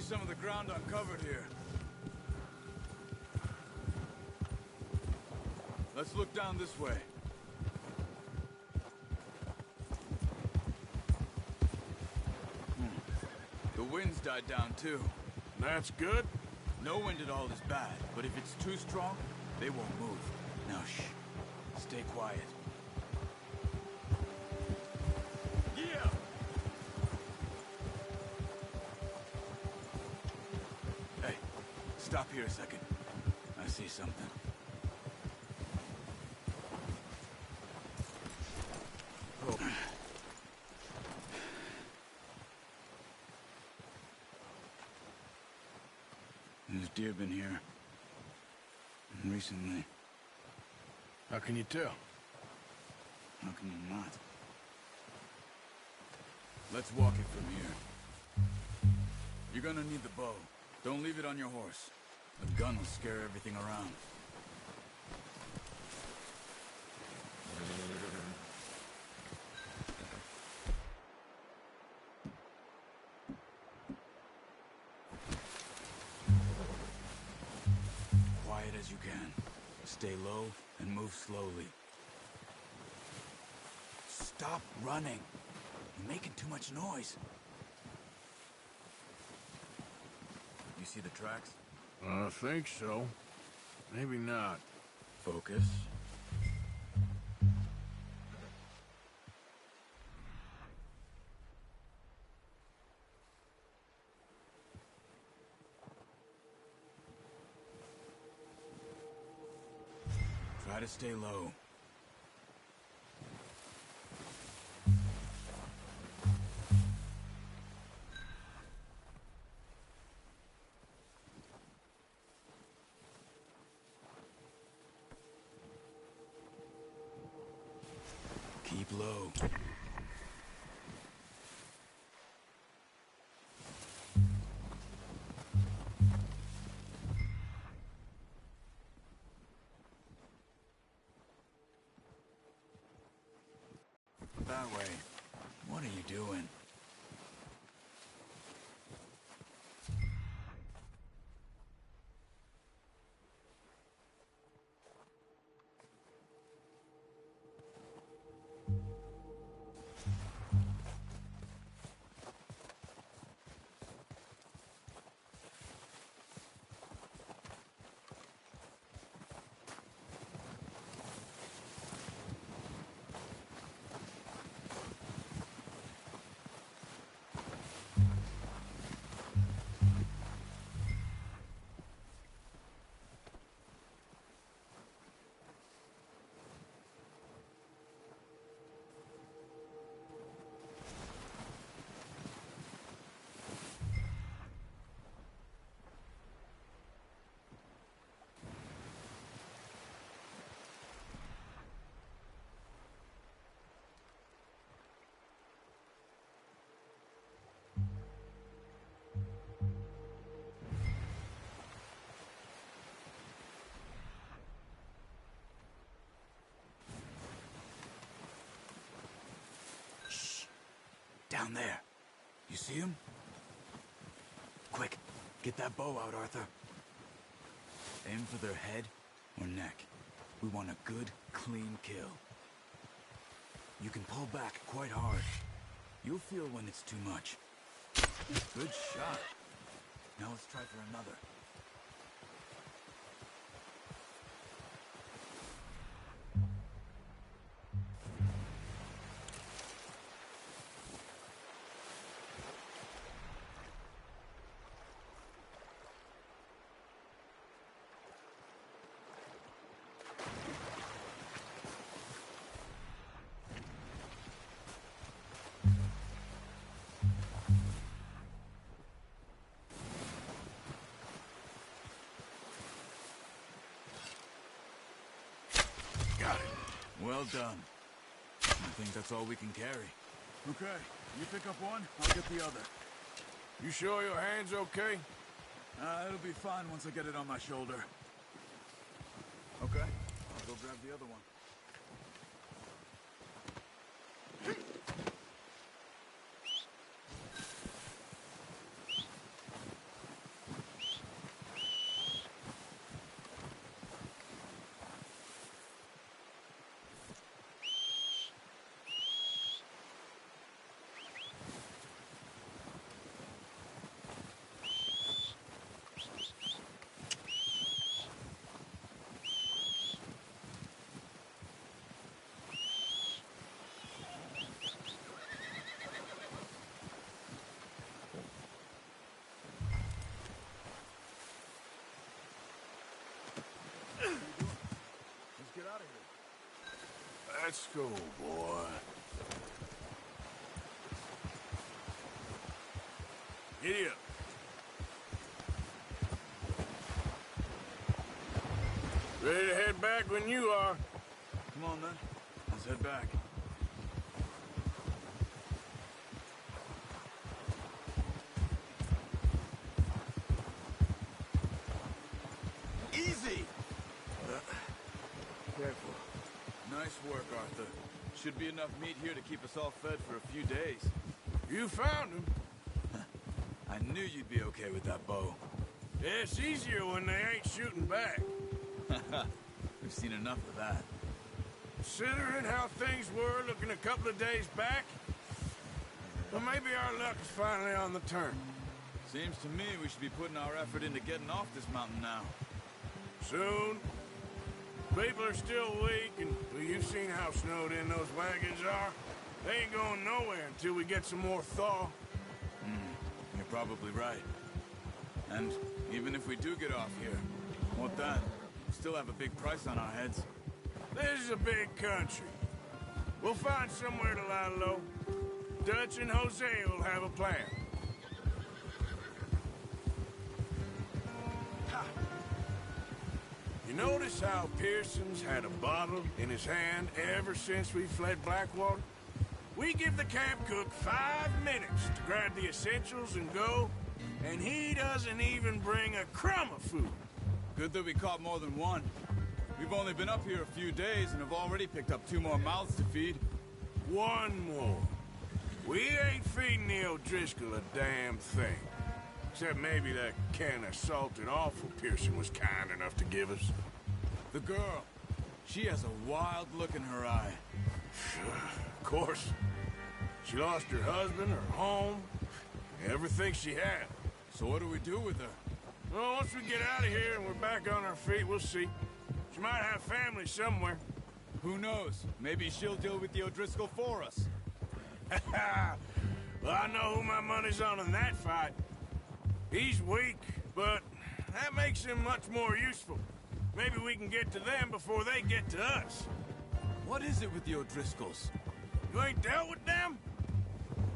Some of the ground uncovered here. Let's look down this way. The wind's died down too. That's good. No wind at all is bad, but if it's too strong, they won't move. Now shh. Stay quiet. Yeah! Hey, stop here a second. I see something. There's deer been here. Recently. How can you tell? How can you not? Let's walk it from here. You're gonna need the bow. Don't leave it on your horse. A gun will scare everything around. Quiet as you can. Stay low and move slowly. Stop running. You're making too much noise. You see the tracks? I think so. Maybe not. Focus. Try to stay low. Keep low. That way. What are you doing? Down there. You see him? Quick, get that bow out, Arthur. Aim for their head or neck. We want a good, clean kill. You can pull back quite hard. You'll feel when it's too much. Good shot. Now let's try for another. Well done. I think that's all we can carry. Okay, you pick up one, I'll get the other. You sure your hand's okay? It'll be fine once I get it on my shoulder. Okay, I'll go grab the other one. Let's go, boy. Giddy up. Ready to head back when you are. Come on, then. Let's head back. Easy! Careful. Nice work, Arthur. Should be enough meat here to keep us all fed for a few days. You found him. I knew you'd be okay with that bow. Yeah, it's easier when they ain't shooting back. We've seen enough of that. Considering how things were looking a couple of days back, well, maybe our luck is finally on the turn. Seems to me we should be putting our effort into getting off this mountain now. Soon. People are still weak, and well, you've seen how snowed in those wagons are. They ain't going nowhere until we get some more thaw. You're probably right. And even if we do get off here, what then? We still have a big price on our heads. This is a big country. We'll find somewhere to lie low. Dutch and Jose will have a plan. Ha. You notice how Pearson's had a bottle in his hand ever since we fled Blackwater? We give the camp cook 5 minutes to grab the essentials and go, and he doesn't even bring a crumb of food. Good that we caught more than one. We've only been up here a few days and have already picked up 2 more mouths to feed. 1 more. We ain't feeding the O'Driscoll a damn thing. Except maybe that can of salted offal Pearson was kind enough to give us. The girl. She has a wild look in her eye. Of course. She lost her husband, her home, everything she had. So what do we do with her? Well, once we get out of here and we're back on our feet, we'll see. She might have family somewhere. Who knows? Maybe she'll deal with the O'Driscoll for us. Well, I know who my money's on in that fight. He's weak, but that makes him much more useful. Maybe we can get to them before they get to us. What is it with the O'Driscolls? You ain't dealt with them?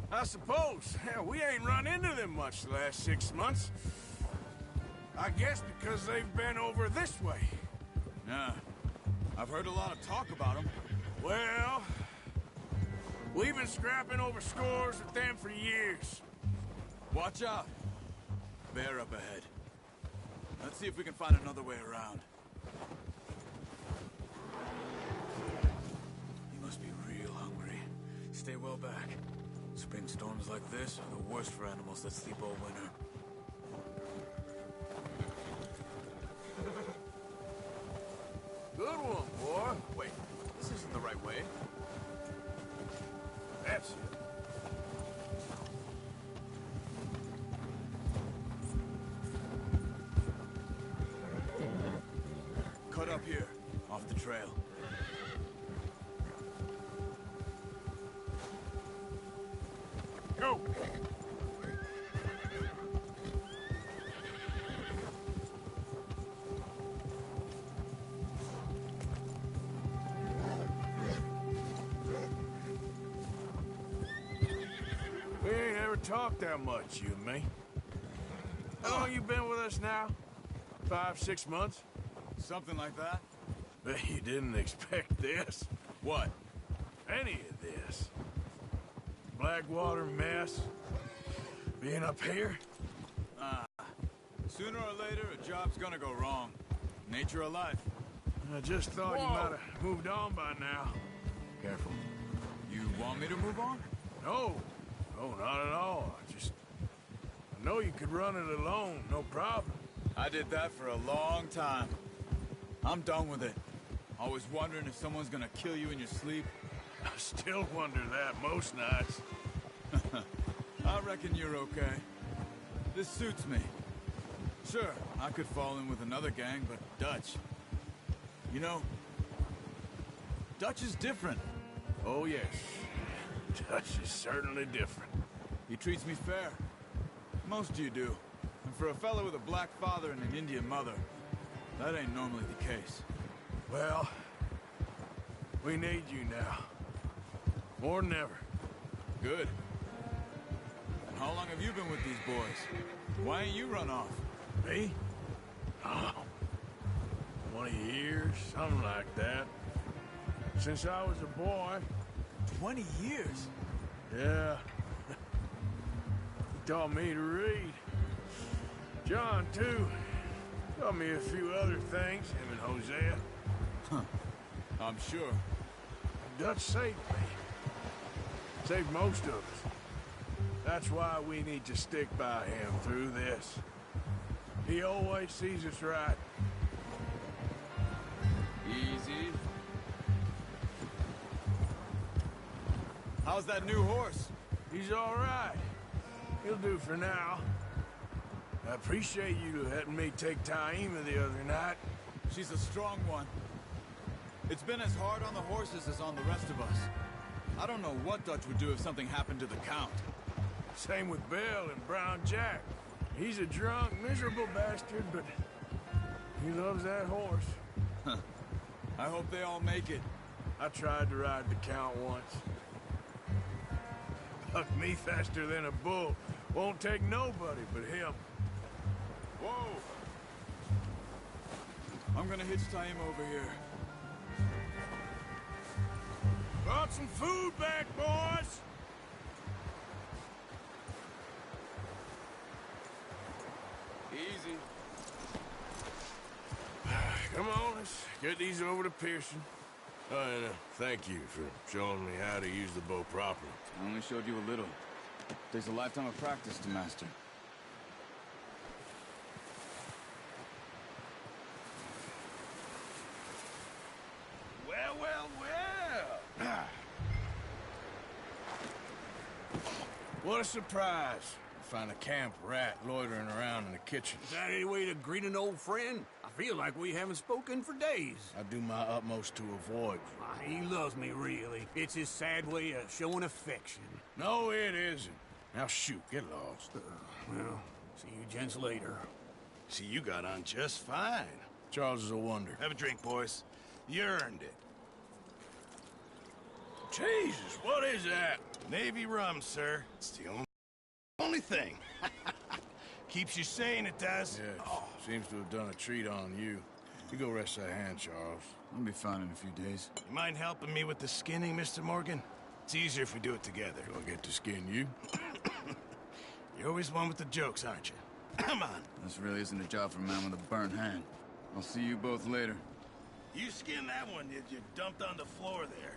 I suppose. Hell, we ain't run into them much the last 6 months. I guess because they've been over this way. Yeah. I've heard a lot of talk about them. Well, we've been scrapping over scores with them for years. Watch out. Bear up ahead. Let's see if we can find another way around. You must be real hungry. Stay well back. Spring storms like this are the worst for animals that sleep all winter. Good one, boy. Wait, this isn't the right way. That's it. Cut up here, off the trail. Go! We ain't ever talked that much, you and me. How long you been with us now? 5, 6 months? Something like that. Bet you didn't expect this. What? Any of this. Blackwater mess. Being up here. Sooner or later, a job's gonna go wrong. Nature of life. I just thought you might have moved on by now. Careful. You want me to move on? No. No, not at all. I know you could run it alone, no problem. I did that for a long time. I'm done with it. Always wondering if someone's gonna kill you in your sleep. I still wonder that most nights. I reckon you're okay. This suits me. Sure, I could fall in with another gang, but Dutch... You know, Dutch is different. Oh, yes. Dutch is certainly different. He treats me fair. Most of you do. And for a fellow with a black father and an Indian mother, that ain't normally the case. Well, we need you now. More than ever. Good. And how long have you been with these boys? Why ain't you run off? Me? Oh. 20 years, something like that. Since I was a boy. 20 years? Yeah. He taught me to read. John, too. Taught me a few other things, him and Hosea. Huh. I'm sure. Dutch saved me. Saved most of us. That's why we need to stick by him through this. He always sees us right. Easy. How's that new horse? He's all right. He'll do for now. I appreciate you letting me take Taima the other night. She's a strong one. It's been as hard on the horses as on the rest of us. I don't know what Dutch would do if something happened to the Count. Same with Bill and Brown Jack. He's a drunk, miserable bastard, but he loves that horse. Huh. I hope they all make it. I tried to ride the Count once. Bucked me faster than a bull. Won't take nobody but him. Whoa! I'm gonna hitch Taima over here. Brought some food back, boys! Easy. Come on, let's get these over to Pearson. Oh, and thank you for showing me how to use the bow properly. I only showed you a little. Takes a lifetime of practice to master. Well, well, well. What a surprise. Find a camp rat loitering around in the kitchen. Is that any way to greet an old friend? I feel like we haven't spoken for days. I do my utmost to avoid you. He loves me, really. It's his sad way of showing affection. No, it isn't. Now shoot, get lost. Well, see you gents later. See, you got on just fine. Charles is a wonder. Have a drink, boys. You earned it. Jesus, what is that? Navy rum, sir. It's the only thing. Keeps you sane, it does. Yes, seems to have done a treat on you. You go rest that hand, Charles. I'll be fine in a few days. You mind helping me with the skinning, Mr. Morgan? It's easier if we do it together. Do I get to skin you? You're always one with the jokes, aren't you? Come on. This really isn't a job for a man with a burnt hand. I'll see you both later. You skinned that one you dumped on the floor there.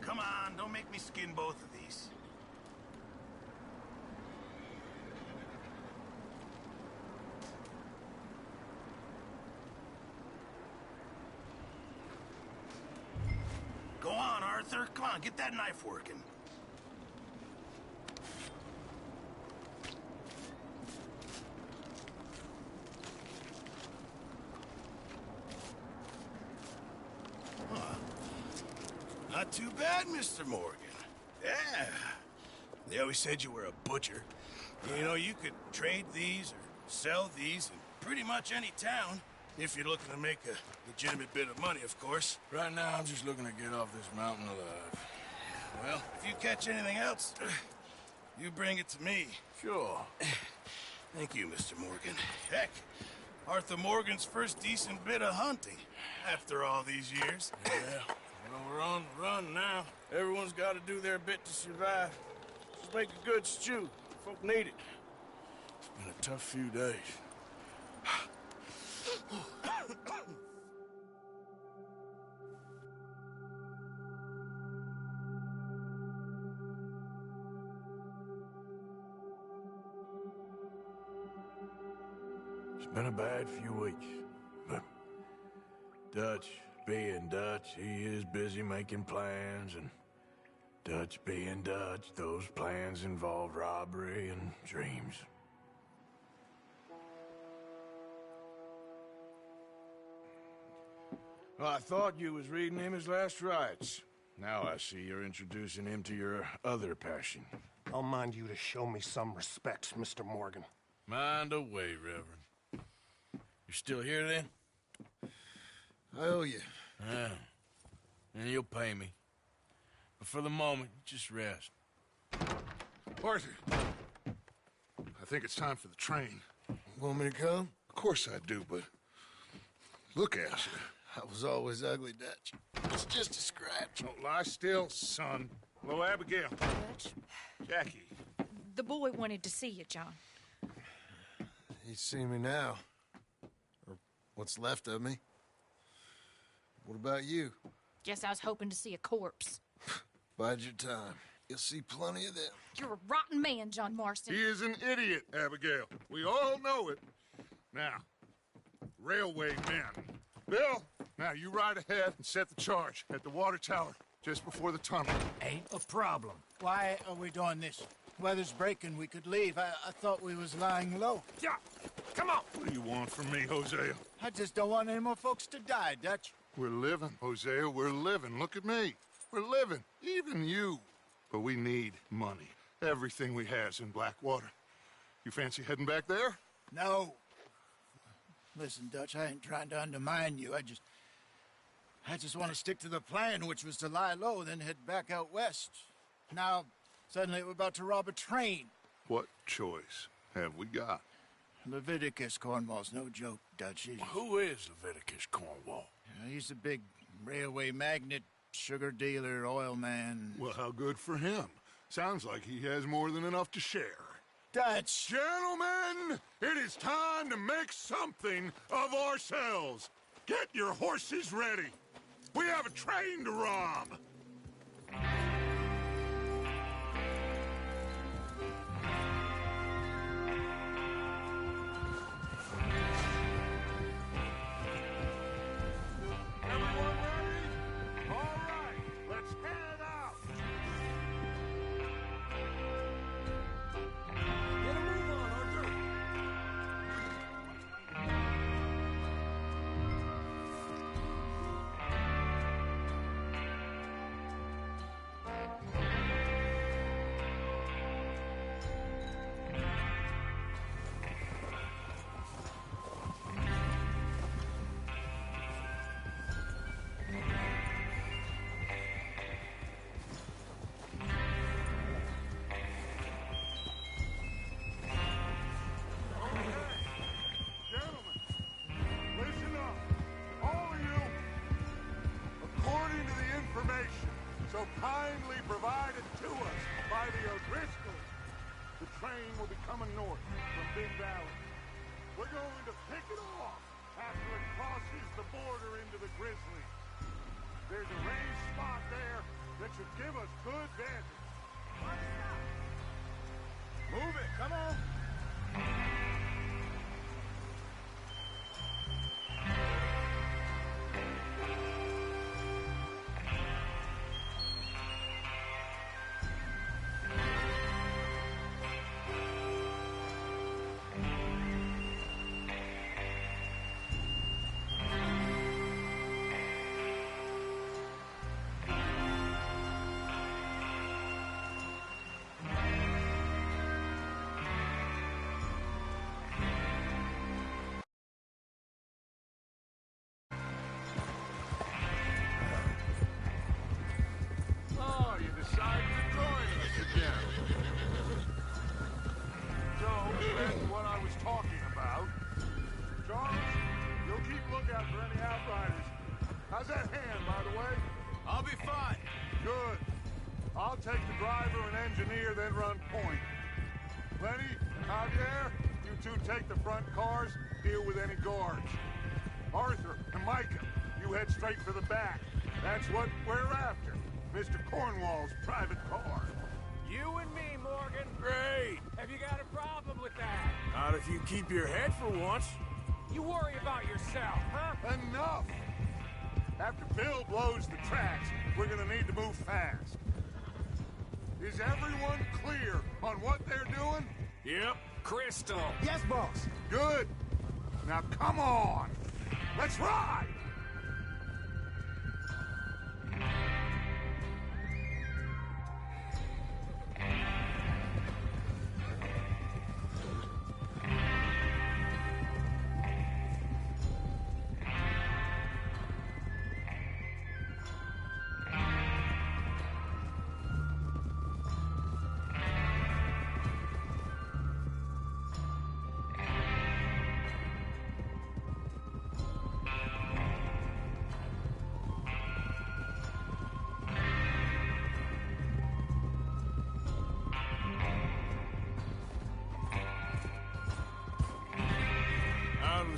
Come on, don't make me skin both of these. Go on, Arthur. Come on, get that knife working. Not too bad, Mr. Morgan. Yeah. They always said you were a butcher. You know, you could trade these or sell these in pretty much any town. If you're looking to make a legitimate bit of money, of course. Right now, I'm just looking to get off this mountain alive. Well, if you catch anything else, you bring it to me. Sure. Thank you, Mr. Morgan. Heck, Arthur Morgan's first decent bit of hunting after all these years. Yeah. Well, we're on the run now. Everyone's got to do their bit to survive. Just make a good stew. Folk need it. It's been a tough few days. It's been a bad few weeks, but Dutch being Dutch, he is busy making plans, and Dutch being Dutch, those plans involve robbery and dreams. Well, I thought you was reading him his last rites. Now I see you're introducing him to your other passion. I'll mind you to show me some respect, Mr. Morgan. Mind away, Reverend. You still here, then? I owe you. Yeah. And you'll pay me. But for the moment, just rest. Arthur, I think it's time for the train. Want me to come? Of course I do, but look at you. I was always ugly, Dutch. It's just a scratch. Don't lie still, son. Hello, Abigail. Dutch, Jackie. the boy wanted to see you, John. He's seen me now. Or what's left of me. What about you? Guess I was hoping to see a corpse. Bide your time. You'll see plenty of them. You're a rotten man, John Marston. He is an idiot, Abigail. We all know it. Now, railway men. Bill, now you ride ahead and set the charge at the water tower just before the tunnel. Ain't a problem. Why are we doing this? Weather's breaking, we could leave. I thought we was lying low. Yeah, come on. What do you want from me, Hosea? I just don't want any more folks to die, Dutch. We're living, Hosea, we're living. Look at me. We're living, even you. But we need money. Everything we has in Blackwater. You fancy heading back there? No. Listen, Dutch, I ain't trying to undermine you. I just want to stick to the plan, which was to lie low, then head back out west. Now, suddenly we're about to rob a train. What choice have we got? Leviticus Cornwall's no joke, Dutch. Who is Leviticus Cornwall? He's a big railway magnate, sugar dealer, oil man. Well, how good for him. Sounds like he has more than enough to share. Dutch! Gentlemen, it is time to make something of ourselves. Get your horses ready. We have a train to rob. Everyone ready? All right, let's head out. Get a move on, Arthur. Gentlemen, listen up. All of you, according to the information so kindly provided to us by the O'Driscolls, the train will be coming north from Big Valley. We're going to pick it off after it crosses the border into the Grizzly. There's a raised spot there that should give us good vantage. Move it, come on. Oh, you decided to join us again. So, that's what I was talking about. Charles, you'll keep lookout for any outriders. How's that hand, by the way? I'll be fine. Good. I'll take the driver and engineer, then run point. Lenny, Javier, you two take the front cars, deal with any guards. Arthur and Micah, you head straight for the back. That's what we're after. Mr. Cornwall's private car. You and me, Morgan. Great! Have you got a problem with that? Not if you keep your head for once. You worry about yourself, huh? Enough! After Bill blows the tracks, we're gonna need to move fast. Is everyone clear on what they're doing? Yep. Crystal. Yes, boss. Good. Now come on. Let's ride!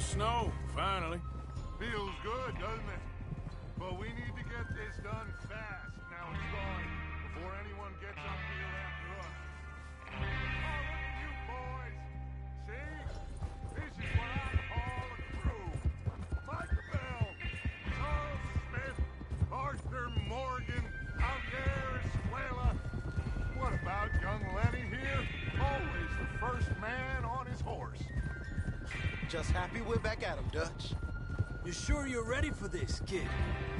snow, finally. Feels good, doesn't it? But we need to get this done fast now it's gone, before anyone gets up here after us. Oh, look at you boys! See? This is what I call a crew. Michael Bell, Charles Smith, Arthur Morgan, Javier Escuela. What about young Lenny here? Always the first man on his horse. Just happy we're back at him, Dutch. You sure you're ready for this, kid?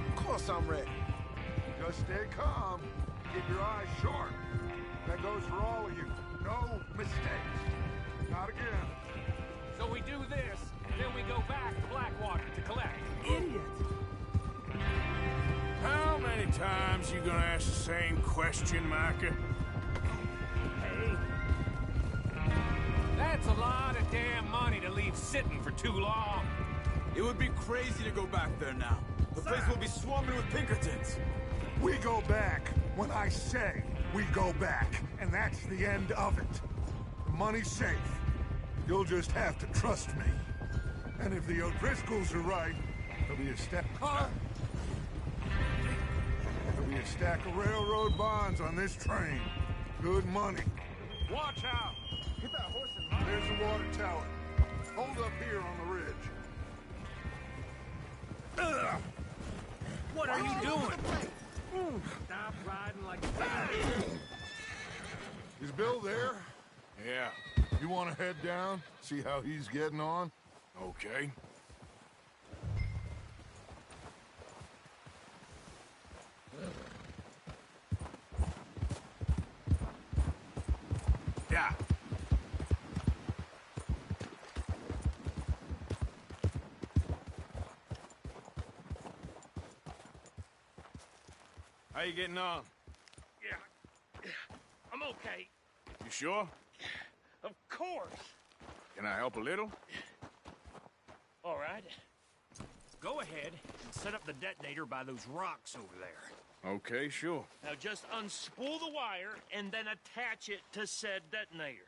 Of course I'm ready. Just stay calm. Keep your eyes sharp. That goes for all of you. No mistakes. Not again. So we do this, then we go back to Blackwater to collect. Idiot! How many times you gonna ask the same question, Micah? Hey. That's a lot of damn money to leave sitting for too long. It would be crazy to go back there now. The place will be swarming with Pinkertons. We go back when I say we go back, and that's the end of it. The money's safe. You'll just have to trust me. And if the O'Driscolls are right, there'll be a stack of railroad bonds on this train. Good money. Watch out! Get that horse in line. There's the water tower. Hold up here on the ridge. What are you doing? Stop riding like a baby. Is Bill there? Yeah. You want to head down, see how he's getting on? Okay. Yeah. How you getting on? Yeah, I'm okay. You sure? Of course. Can I help a little? All right. Go ahead and set up the detonator by those rocks over there. Okay, sure. Now just unspool the wire and then attach it to said detonator.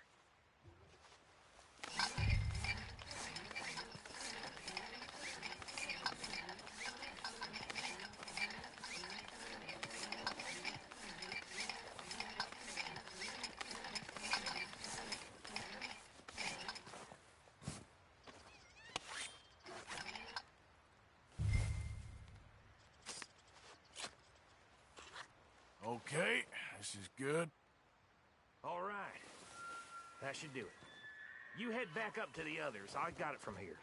Okay, this is good. All right. That should do it. You head back up to the others. I got it from here.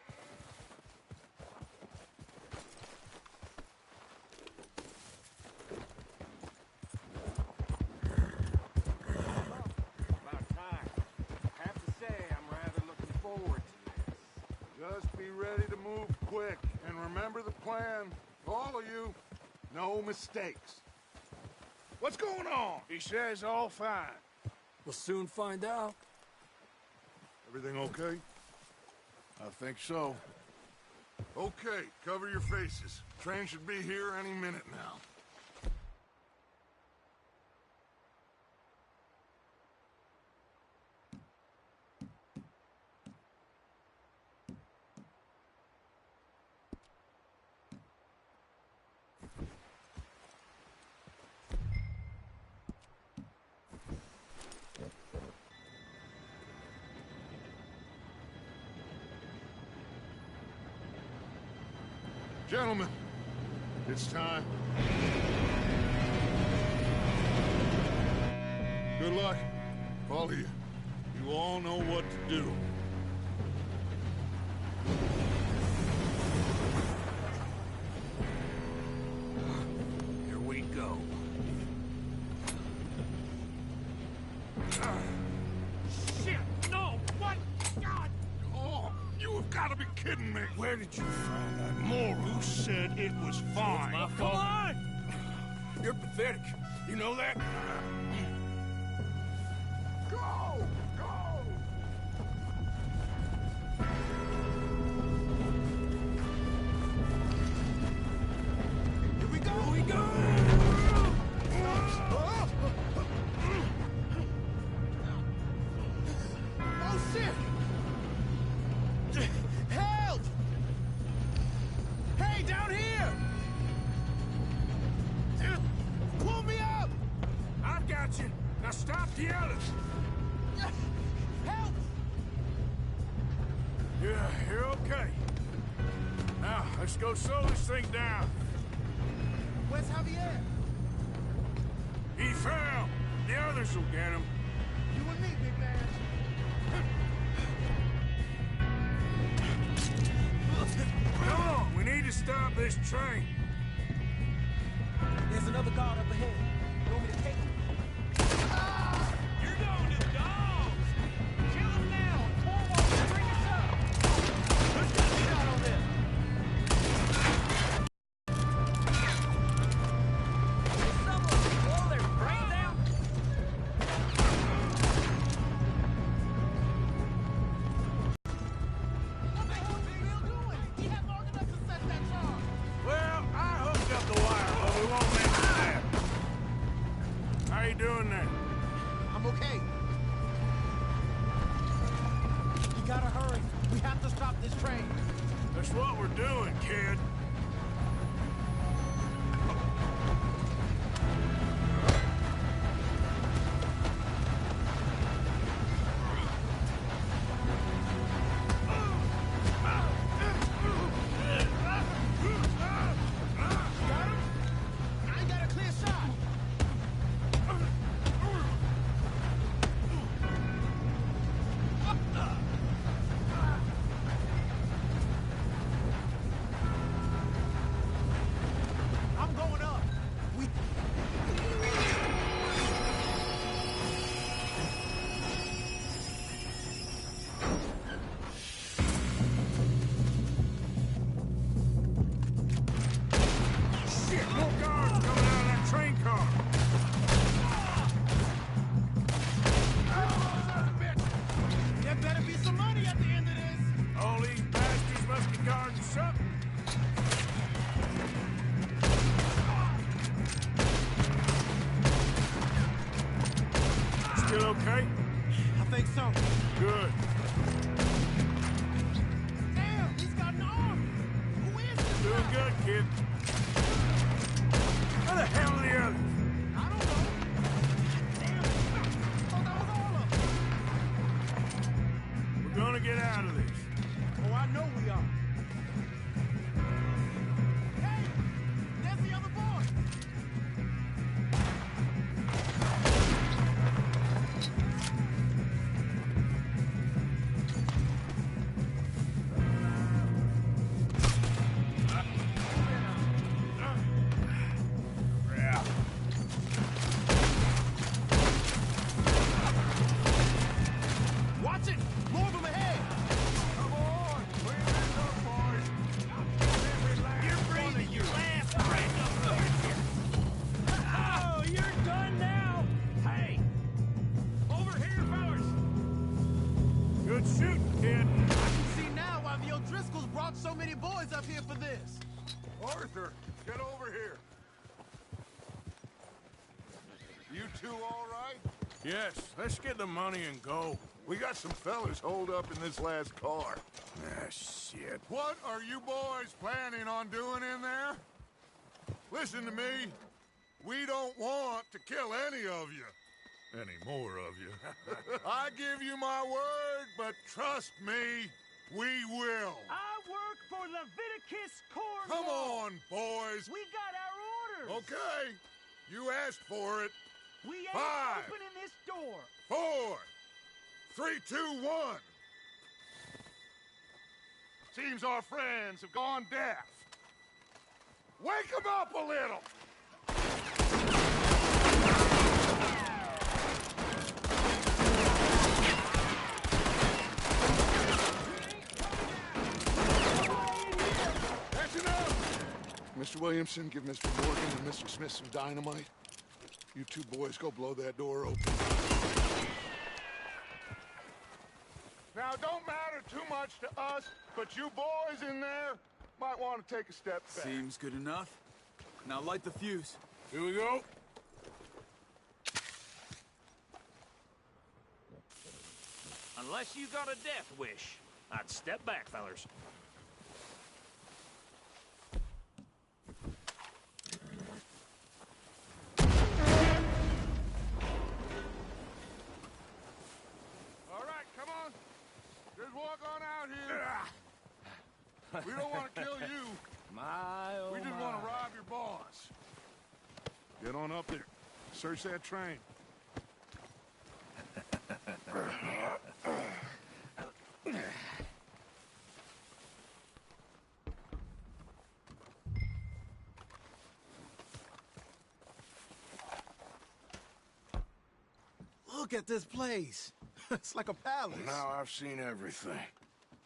About time. I have to say, I'm rather looking forward to this. Just be ready to move quick, and remember the plan. All of you, no mistakes. What's going on? He says all fine. We'll soon find out. Everything okay? I think so. Okay, cover your faces. Train should be here any minute now. Gentlemen, it's time. Good luck. All of you. You all know what to do. Here we go. Shit! No! What? God! Oh, you have got to be kidding me. Where did you find that? Moru said it was fine. My fault. Come on! You're pathetic. You know that? Go! Go! Here we go! Here we go! Oh, shit! Help! the others? Help! Yeah, you're okay. Now, let's go slow this thing down. Where's Javier? He fell. The others will get him. You and me, big man. Come on, we need to stop this train. There's another guard up ahead. You want me to take him? You're going to dogs! Kill him now! Cornwall, bring us up! Who's got a shot on them? Did someone blow their brains out? What the hell is Bill doing? He had long enough to set that charge. Well, I hooked up the wire, but we won't make it there. How you doing there? I'm okay. You gotta hurry. We have to stop this train. That's what we're doing, kid. Got him? I ain't got a clear shot. I'm going up. We... Shit, more guards coming out of that train car. There better be some money at the end of this. All these bastards must be guarding something. Still okay? I think so. Good. Damn, he's got an arm. Who is this Doing guy? good, kid. Where the hell are the others? I don't know. Damn. Oh, that was all of them. We're gonna get out of this. Oh, I know we are. Hey, there's the other boy. Yeah. Watch it. More of them ahead. Come on, clean this up, boys. You're breathing your last breath up here. Oh, you're done now. Hey, over here, fellas. Good shooting, kid. I can see now why the O'Driscolls brought so many boys up here for this. Arthur, get over here. You two all right? Yes, let's get the money and go. We got some fellas holed up in this last car. Ah, shit. What are you boys planning on doing in there? Listen to me. We don't want to kill any of you. Any more of you. I give you my word, but trust me, we will. I work for Leviticus Cornwall. Come on, boys. We got our orders. Okay. You asked for it. We ain't 5, opening this door. 4, 3, 2, 1. Seems our friends have gone deaf. Wake them up a little. That's enough. Mr. Williamson, give Mr. Morgan and Mr. Smith some dynamite. You two boys go blow that door open. Now, don't matter too much to us, but you boys in there might want to take a step back. Seems good enough. Now light the fuse. Here we go. Unless you got a death wish, I'd step back, fellers. We don't want to kill you. My, oh We just my. want to rob your boss. Get on up there. Search that train. Look at this place. It's like a palace. Now I've seen everything.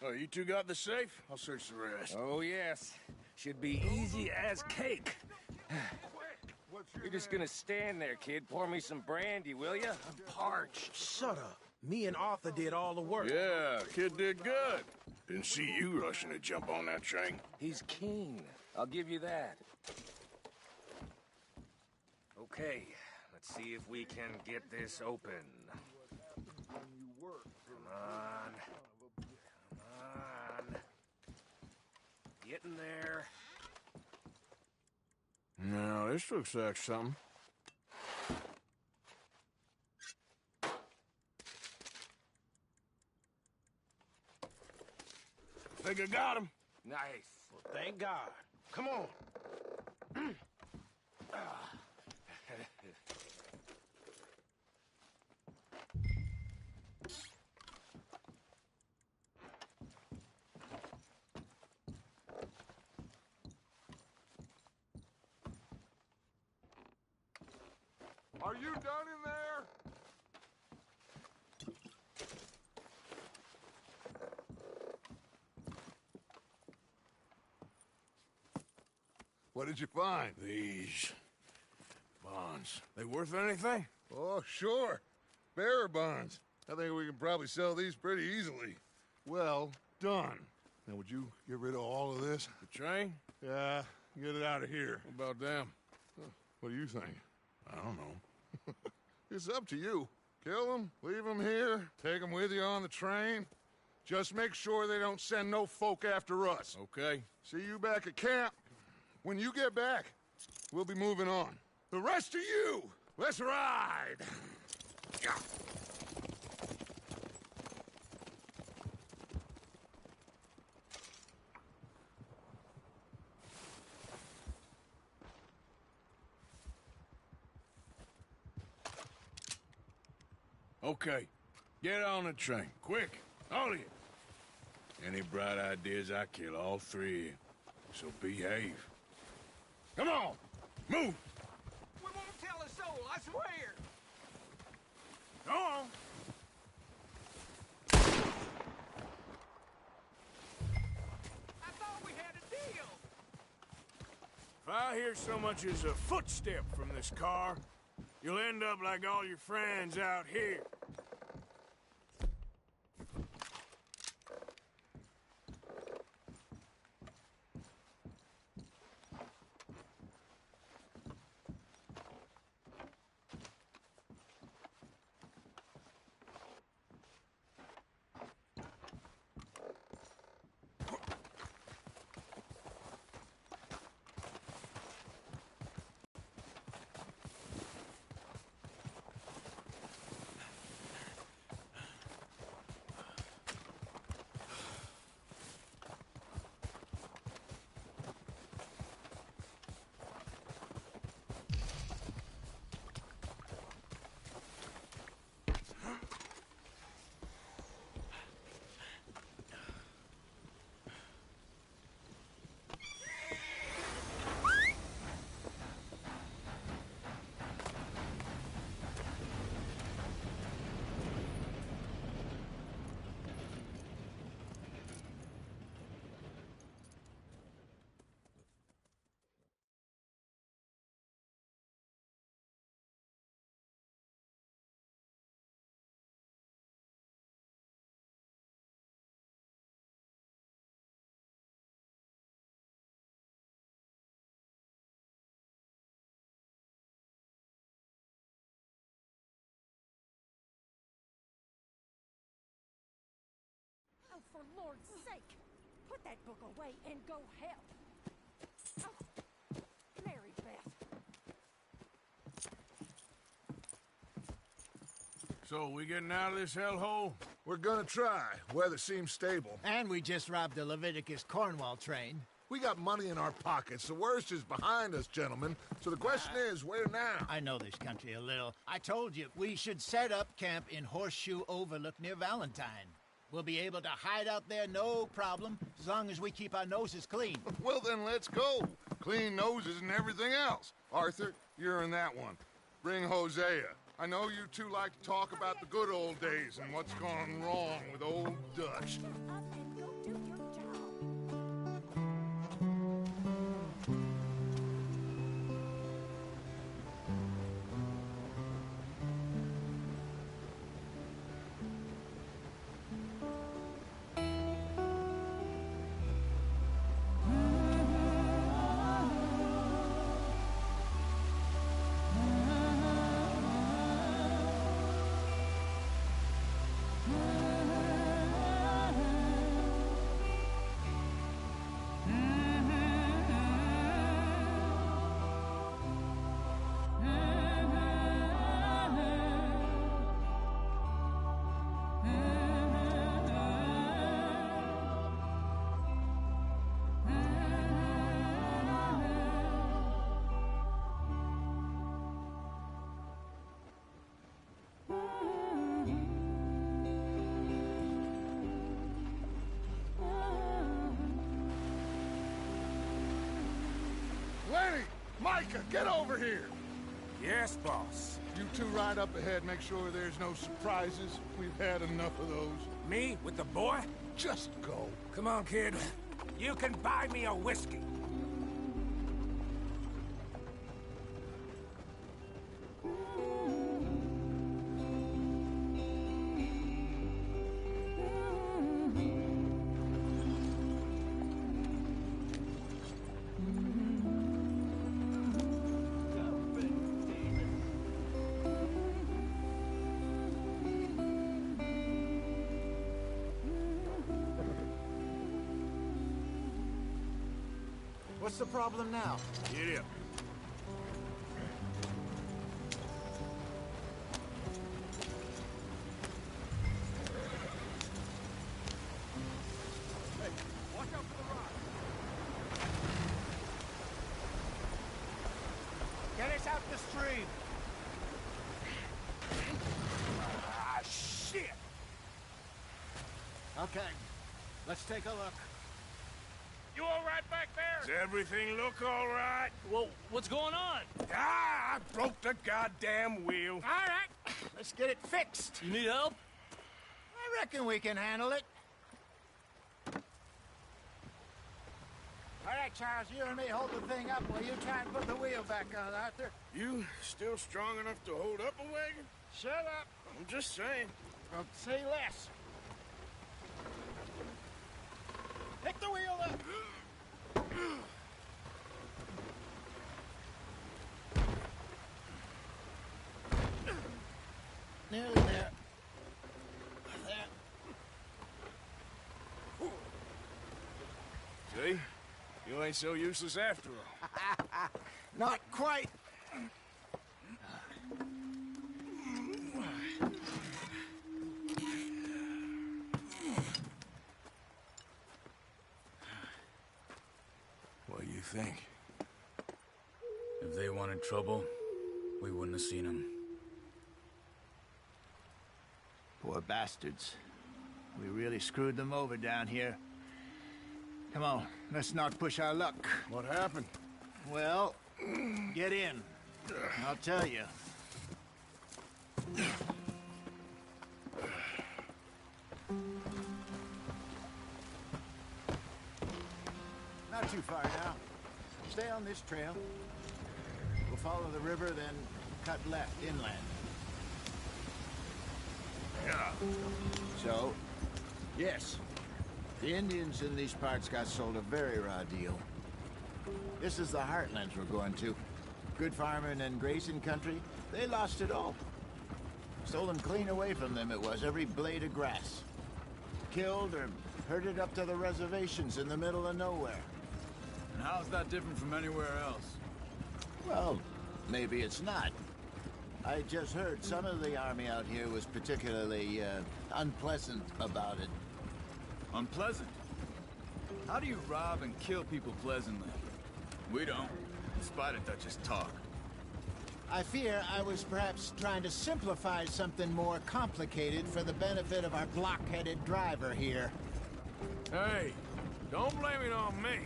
Oh, you two got the safe? I'll search the rest. Oh, yes. Should be easy as cake. You're just gonna stand there, kid. Pour me some brandy, will ya? I'm parched. Shut up. Me and Arthur did all the work. Yeah, kid did good. Didn't see you rushing to jump on that train. He's keen. I'll give you that. Okay, let's see if we can get this open. Come on. Come on. Get in there. Now, this looks like something. Think I got him. Nice. Well, thank God. Come on. Are you done in there? What did you find? These bonds. They worth anything? Oh, sure. Bearer bonds. I think we can probably sell these pretty easily. Well done. Now, would you get rid of all of this? The train? Yeah, get it out of here. What about them? What do you think? I don't know. It's up to you. Kill them, leave them here, take them with you on the train. Just make sure they don't send no folk after us. Okay. See you back at camp. When you get back, we'll be moving on. The rest of you, let's ride! Okay. Get on the train. Quick. All of you. Any bright ideas, I kill all three of you. So behave. Come on! Move! We won't tell a soul, I swear! Go on! I thought we had a deal! If I hear so much as a footstep from this car, you'll end up like all your friends out here. Oh, for Lord's sake, put that book away and go help. Oh, Mary Beth. So, we getting out of this hellhole? We're gonna try. Weather seems stable. And we just robbed the Leviticus Cornwall train. We got money in our pockets. The worst is behind us, gentlemen. So the question is, where now? I know this country a little. I told you, we should set up camp in Horseshoe Overlook near Valentine. We'll be able to hide out there, no problem, as long as we keep our noses clean. Well, then let's go. Clean noses and everything else. Arthur, you're in that one. Bring Hosea. I know you two like to talk about the good old days and what's gone wrong with old Dutch. Lenny! Micah, get over here! Yes, boss. You two ride up ahead, make sure there's no surprises. We've had enough of those. Me with the boy? Just go. Come on, kid. You can buy me a whiskey. What's the problem now? Get up. Watch out for the rock. Get us out the stream. Ah, shit! Okay, let's take a look. You all right back there? Does everything look all right? Well, what's going on? Ah, I broke the goddamn wheel. All right, let's get it fixed. You need help? I reckon we can handle it. All right, Charles, you and me hold the thing up while you try and put the wheel back on, Arthur. You still strong enough to hold up a wagon? Shut up. I'm just saying. Well, say less. Pick the wheel up. Nearly there. See? You ain't so useless after all. Not quite. What do you think? If they wanted trouble, we wouldn't have seen them. Poor bastards. We really screwed them over down here. Come on, let's not push our luck. What happened? Well, get in. I'll tell you. Not too far now. Stay on this trail. We'll follow the river, then cut left inland. Yeah. So, yes, the Indians in these parts got sold a very raw deal. This is the heartlands we're going to. Good farming and grazing country, they lost it all. Stolen clean away from them it was, every blade of grass. Killed or herded up to the reservations in the middle of nowhere. And how's that different from anywhere else? Well, maybe it's not. I just heard some of the army out here was particularly unpleasant about it. Unpleasant? How do you rob and kill people pleasantly? We don't, in spite of Dutch's talk. I fear I was perhaps trying to simplify something more complicated for the benefit of our block-headed driver here. Hey, don't blame it on me.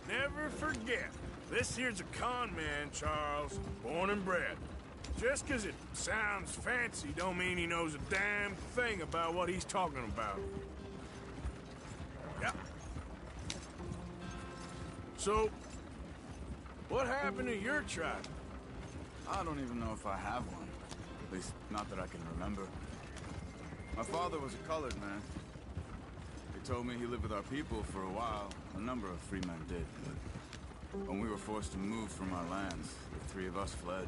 Never forget, this here's a con man, Charles, born and bred. Just 'cause it sounds fancy don't mean he knows a damn thing about what he's talking about. Yeah. So, what happened to your tribe? I don't even know if I have one. At least, not that I can remember. My father was a colored man. He told me he lived with our people for a while. A number of free men did, but when we were forced to move from our lands, the three of us fled.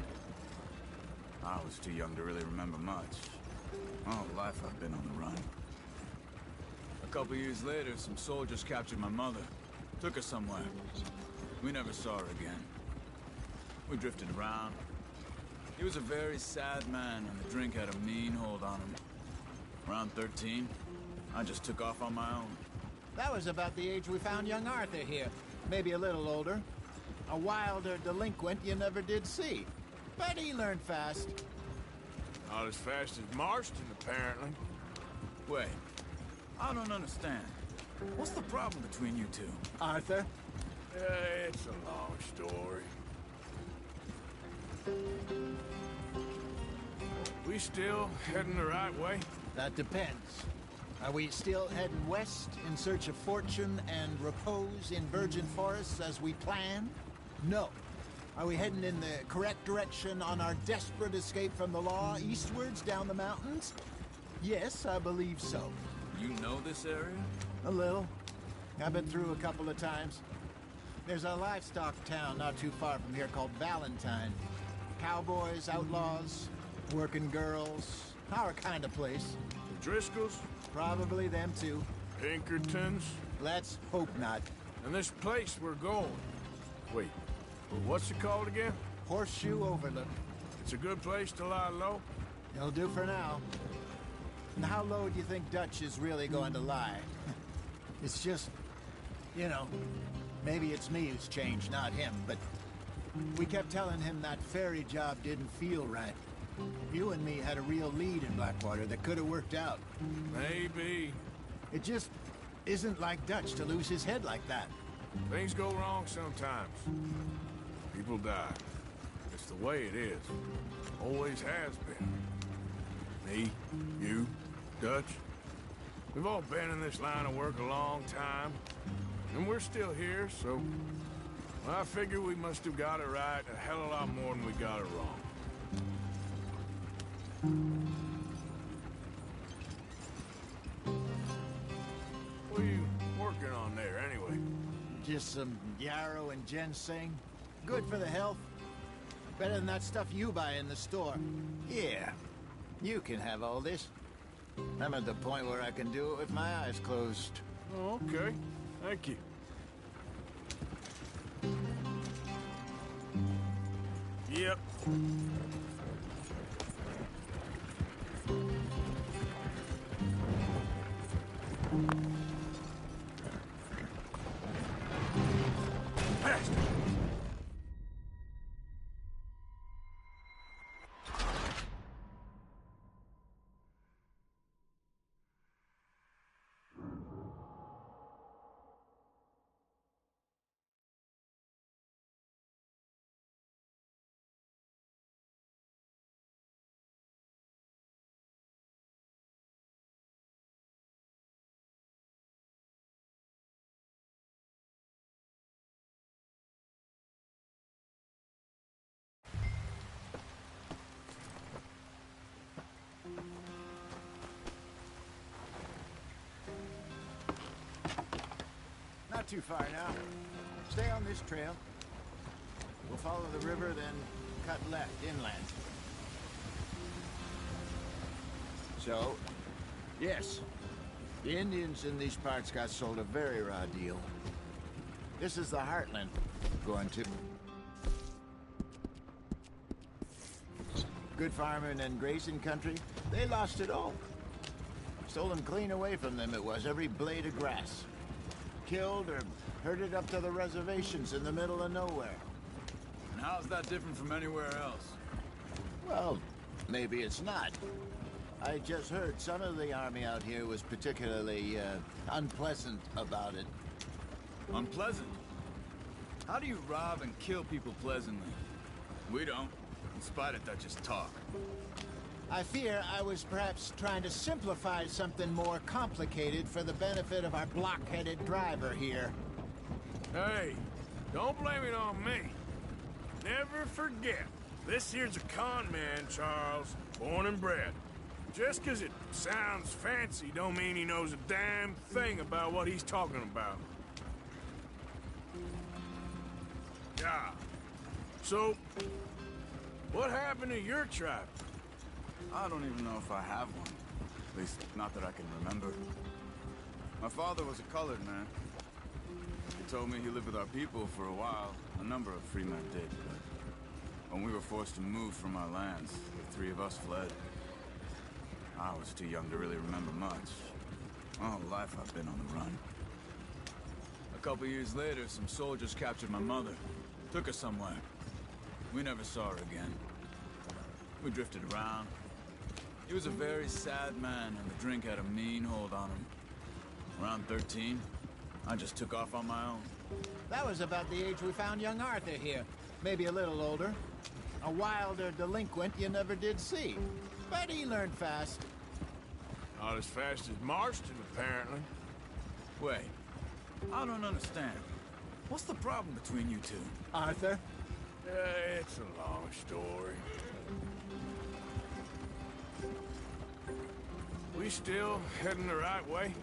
I was too young to really remember much. My whole life I've been on the run. A couple years later, some soldiers captured my mother. Took her somewhere. We never saw her again. We drifted around. He was a very sad man, and the drink had a mean hold on him. Around 13, I just took off on my own. That was about the age we found young Arthur here. Maybe a little older. A wilder delinquent you never did see. But he learned fast. Not as fast as Marston, apparently. Wait, I don't understand. What's the problem between you two? Arthur? It's a long story. We still heading the right way? That depends. Are we still heading west in search of fortune and repose in virgin forests as we planned? No. Are we heading in the correct direction on our desperate escape from the law eastwards down the mountains? Yes, I believe so. You know this area? A little. I've been through a couple of times. There's a livestock town not too far from here called Valentine. Cowboys, outlaws, working girls, our kind of place. The Driscolls? Probably them too. Pinkertons? Let's hope not. And this place we're going. Wait, what's it called again? Horseshoe Overlook. It's a good place to lie low? It'll do for now. And how low do you think Dutch is really going to lie? It's just, you know, maybe it's me who's changed, not him, but we kept telling him that ferry job didn't feel right. You and me had a real lead in Blackwater that could have worked out. Maybe. It just isn't like Dutch to lose his head like that. Things go wrong sometimes. People die. It's the way it is. Always has been. Me, you, Dutch. We've all been in this line of work a long time. And we're still here, so I figure we must have got it right a hell of a lot more than we got it wrong. What are you working on there, anyway? Just some yarrow and ginseng. Good for the health. Better than that stuff you buy in the store. Yeah, you can have all this. I'm at the point where I can do it with my eyes closed. Oh, okay. Thank you. Yep. Bastard! Not too far now. Stay on this trail. We'll follow the river, then cut left inland. So, yes, the Indians in these parts got sold a very raw deal. This is the heartland we're going to. good farming and grazing country, they lost it all. Stolen clean away from them it was, every blade of grass. Killed or herded up to the reservations in the middle of nowhere. And how's that different from anywhere else? Well, maybe it's not. I just heard some of the army out here was particularly, unpleasant about it. Unpleasant? How do you rob and kill people pleasantly? We don't, in spite of Dutch's talk. I fear I was perhaps trying to simplify something more complicated for the benefit of our block-headed driver here. Hey, don't blame it on me. Never forget, this here's a con man, Charles, born and bred. Just 'cause it sounds fancy don't mean he knows a damn thing about what he's talking about. Yeah. So, what happened to your tribe? I don't even know if I have one. At least, not that I can remember. My father was a colored man. He told me he lived with our people for a while. A number of free men did, but when we were forced to move from our lands, the three of us fled. I was too young to really remember much. My whole life I've been on the run. A couple years later, some soldiers captured my mother. Took her somewhere. We never saw her again. We drifted around. He was a very sad man, and the drink had a mean hold on him. Around 13, I just took off on my own. That was about the age we found young Arthur here. Maybe a little older. A wilder delinquent you never did see. But he learned fast. Not as fast as Marston, apparently. Wait, I don't understand. What's the problem between you two? Arthur? It's a long story. We still heading the right way?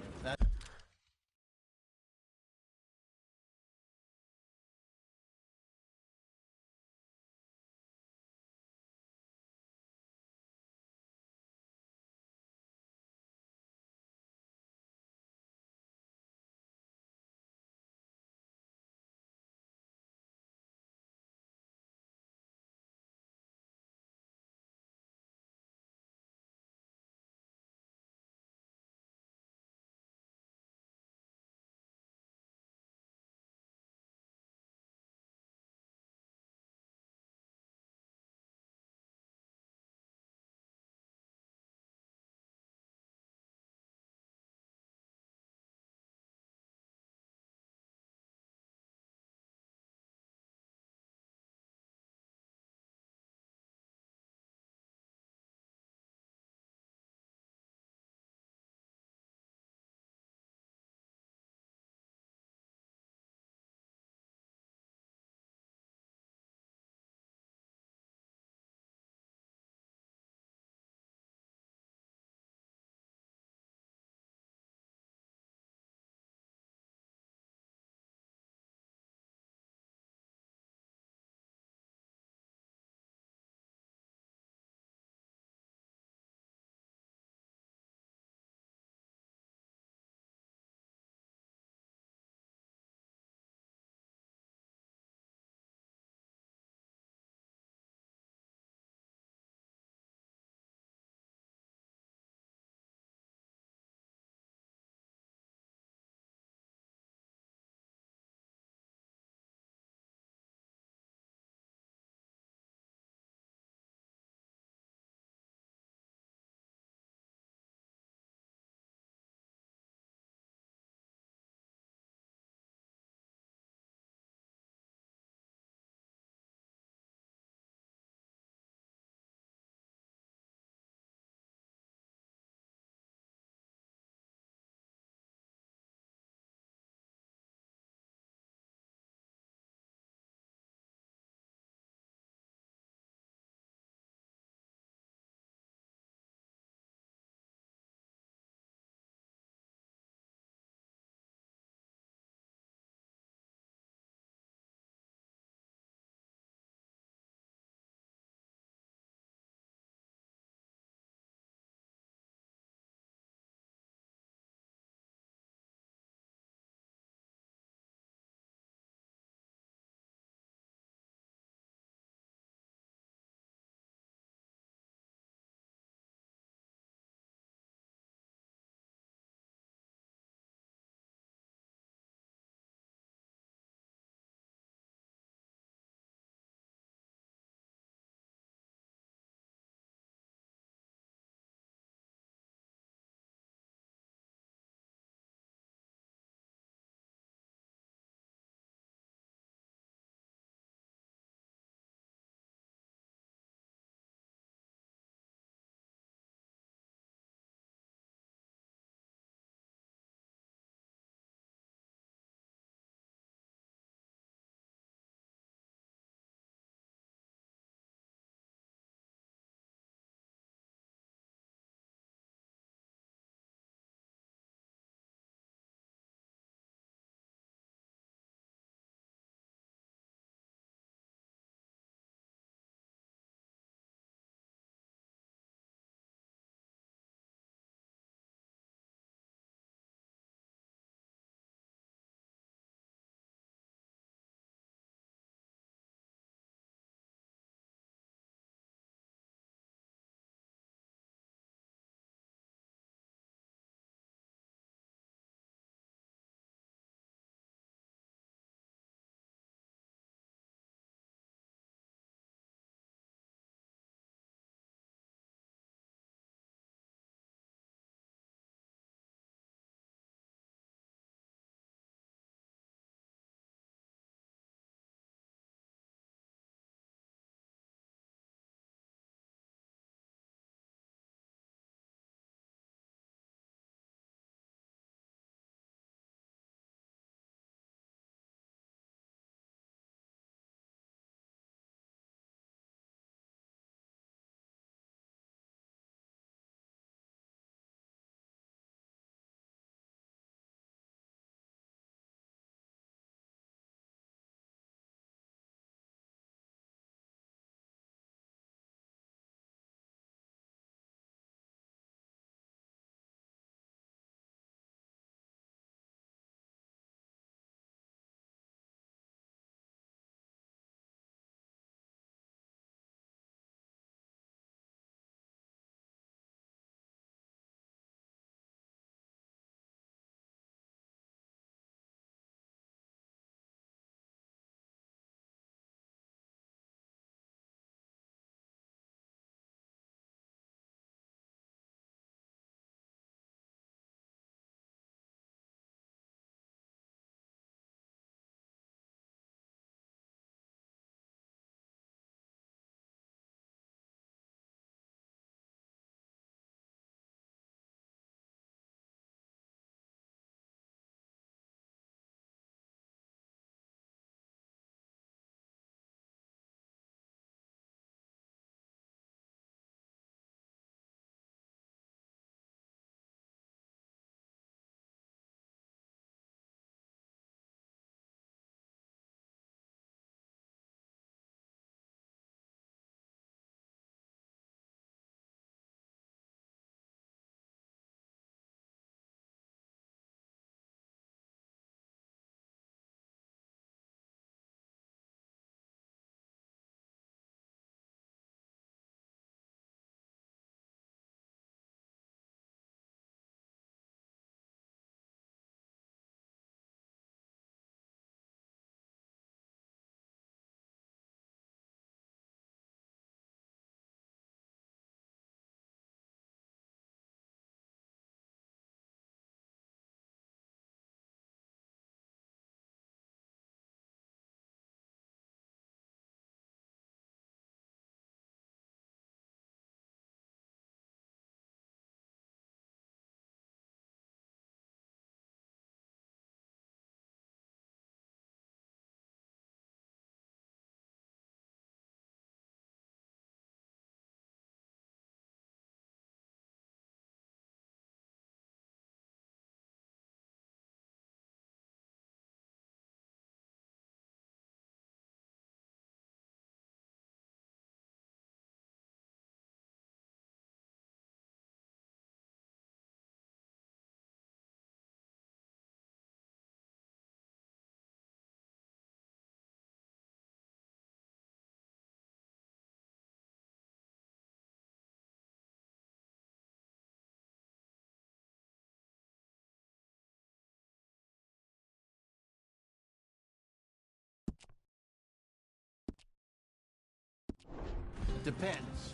Depends.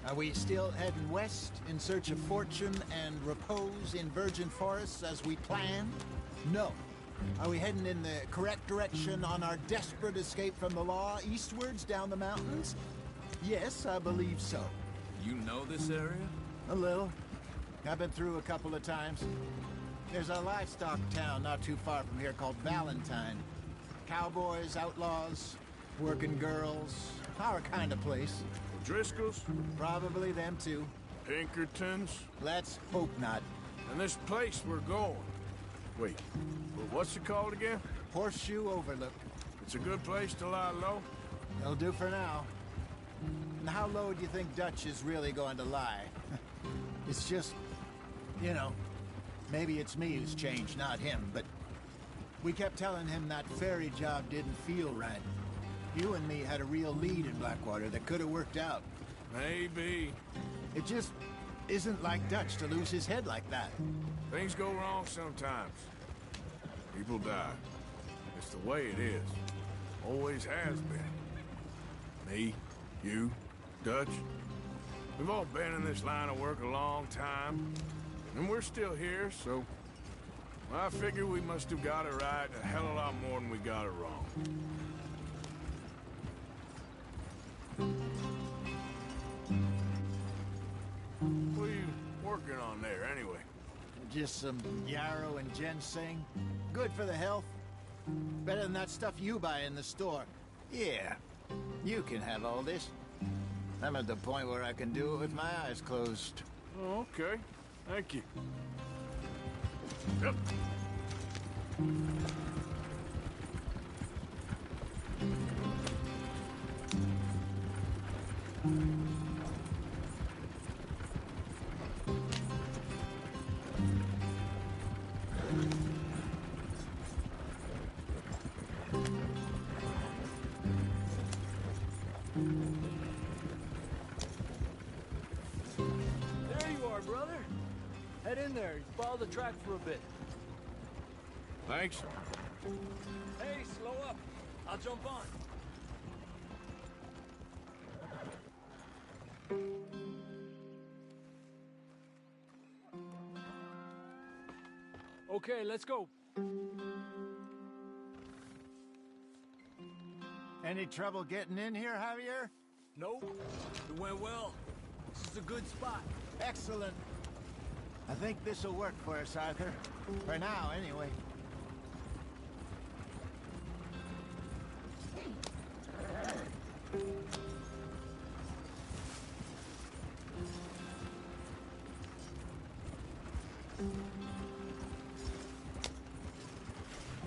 Are we still heading west in search of fortune and repose in virgin forests as we planned? No. Are we heading in the correct direction on our desperate escape from the law eastwards down the mountains? Yes, I believe so. You know this area? A little. I've been through a couple of times. There's a livestock town not too far from here called Valentine. Cowboys, outlaws, working girls, our kind of place. Driscoll's? Probably them too. Pinkertons? Let's hope not. And this place we're going. Wait, what's it called again? Horseshoe Overlook. It's a good place to lie low? It'll do for now. And how low do you think Dutch is really going to lie? It's just, you know, maybe it's me who's changed, not him, but we kept telling him that ferry job didn't feel right. You and me had a real lead in Blackwater that could have worked out. Maybe. It just isn't like Dutch to lose his head like that. Things go wrong sometimes. People die. It's the way it is. Always has been. Me, you, Dutch. We've all been in this line of work a long time. And we're still here, so... I figure we must have got it right a hell of a lot more than we got it wrong. What are you working on there, anyway? Just some yarrow and ginseng. Good for the health. Better than that stuff you buy in the store. Yeah, you can have all this. I'm at the point where I can do it with my eyes closed. Oh, okay. Thank you. Yep. There you are, brother. Head in there. Follow the track for a bit. Thanks. Hey, slow up. I'll jump on. Okay, let's go. Any trouble getting in here, Javier? Nope. It went well. This is a good spot. Excellent. I think this'll work for us, Arthur. For now, anyway.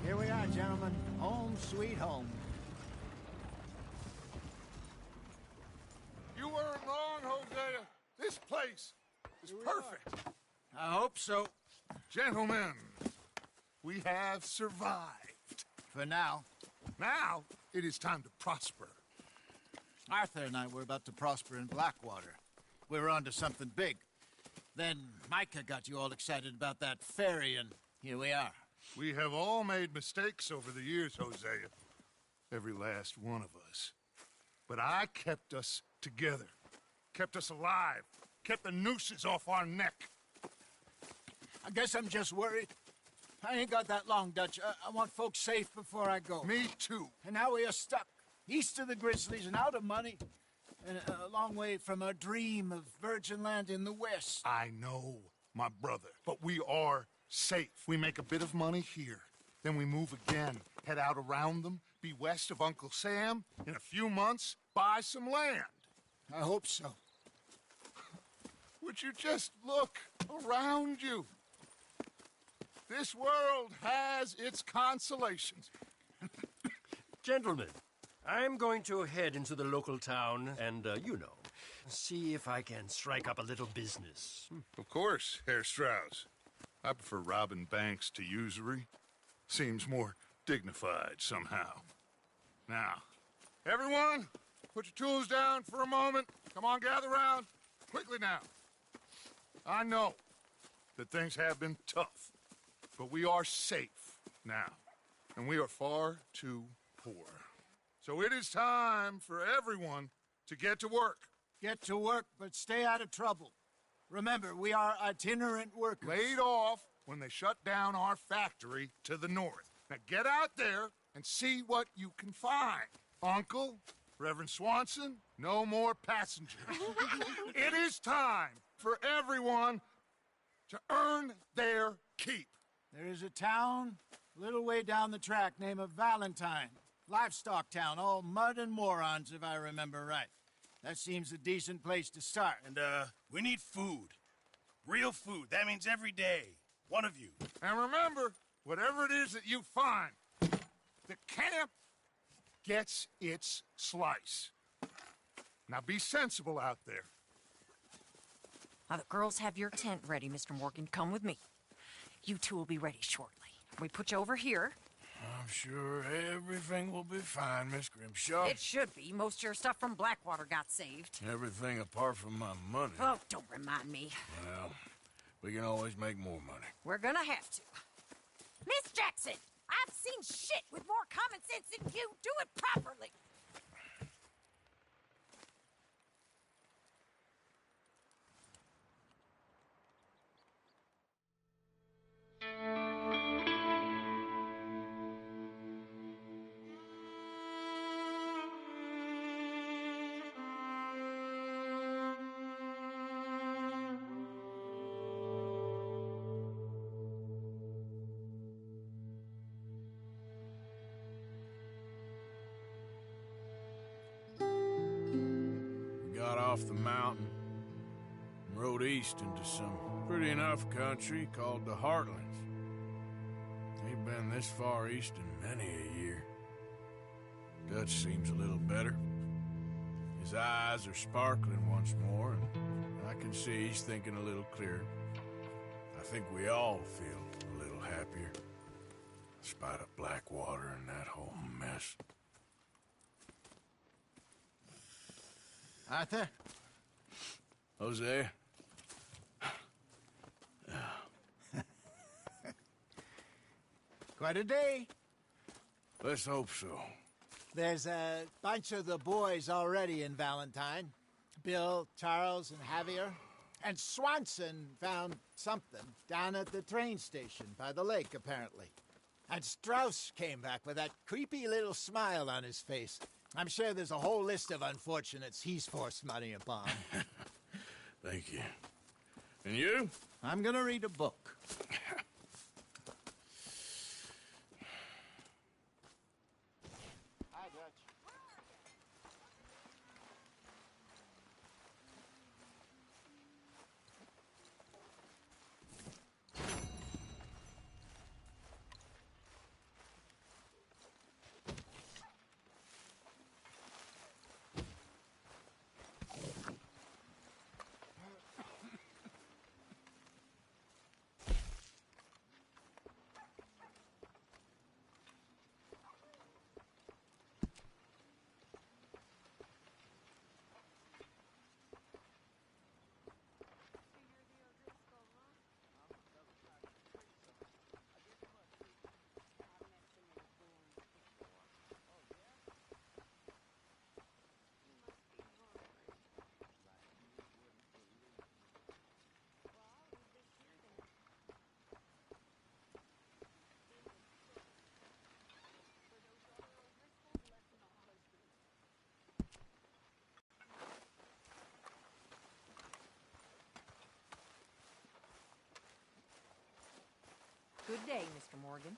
Here we are, gentlemen. Home sweet home. You weren't wrong, Hosea. This place is perfect. I hope so. Gentlemen, we have survived. For now. Now, it is time to prosper. Arthur and I were about to prosper in Blackwater. We were onto something big. Then Micah got you all excited about that ferry, and here we are. We have all made mistakes over the years, Hosea. Every last one of us. But I kept us together. Kept us alive. Kept the nooses off our neck. I guess I'm just worried. I ain't got that long, Dutch. I want folks safe before I go. Me too. And now we are stuck. East of the Grizzlies and out of money. And a long way from our dream of virgin land in the west. I know, my brother. But we are safe. We make a bit of money here. Then we move again. Head out around them. Be west of Uncle Sam. In a few months, buy some land. I hope so. Would you just look around you? This world has its consolations. Gentlemen, I'm going to head into the local town and, see if I can strike up a little business. Of course, Herr Strauss. I prefer robbing banks to usury. Seems more dignified somehow. Now, everyone, put your tools down for a moment. Come on, gather round. Quickly now. I know that things have been tough, but we are safe now, and we are far too poor. So it is time for everyone to get to work. Get to work, but stay out of trouble. Remember, we are itinerant workers. Laid off when they shut down our factory to the north. Now get out there and see what you can find. Uncle, Reverend Swanson, no more passengers. It is time for everyone to earn their keep. There is a town a little way down the track named Valentine. Livestock town, all mud and morons, if I remember right. That seems a decent place to start. And, we need food. Real food. That means every day. One of you. And remember, whatever it is that you find, the camp gets its slice. Now be sensible out there. Now, the girls have your tent ready, Mr. Morgan. Come with me. You two will be ready shortly. We put you over here. I'm sure everything will be fine, Miss Grimshaw. It should be. Most of your stuff from Blackwater got saved. Everything apart from my money. Oh, don't remind me. Well, we can always make more money. We're gonna have to. Miss Jackson, I've seen shit with more common sense than you. Do it properly. Got off the mountain and rode east into some pretty enough country called the Heartlands. Ain't been this far east in many a year. Dutch seems a little better. His eyes are sparkling once more, and I can see he's thinking a little clearer. I think we all feel a little happier, in spite of Blackwater and that whole mess. Arthur? Jose? Quite a day. Let's hope so. There's a bunch of the boys already in Valentine. Bill, Charles, and Javier. And Swanson found something down at the train station by the lake, apparently. And Strauss came back with that creepy little smile on his face. I'm sure there's a whole list of unfortunates he's forced money upon. Thank you. And you? I'm gonna read a book. Hi, Dutch. Good day, Mr. Morgan.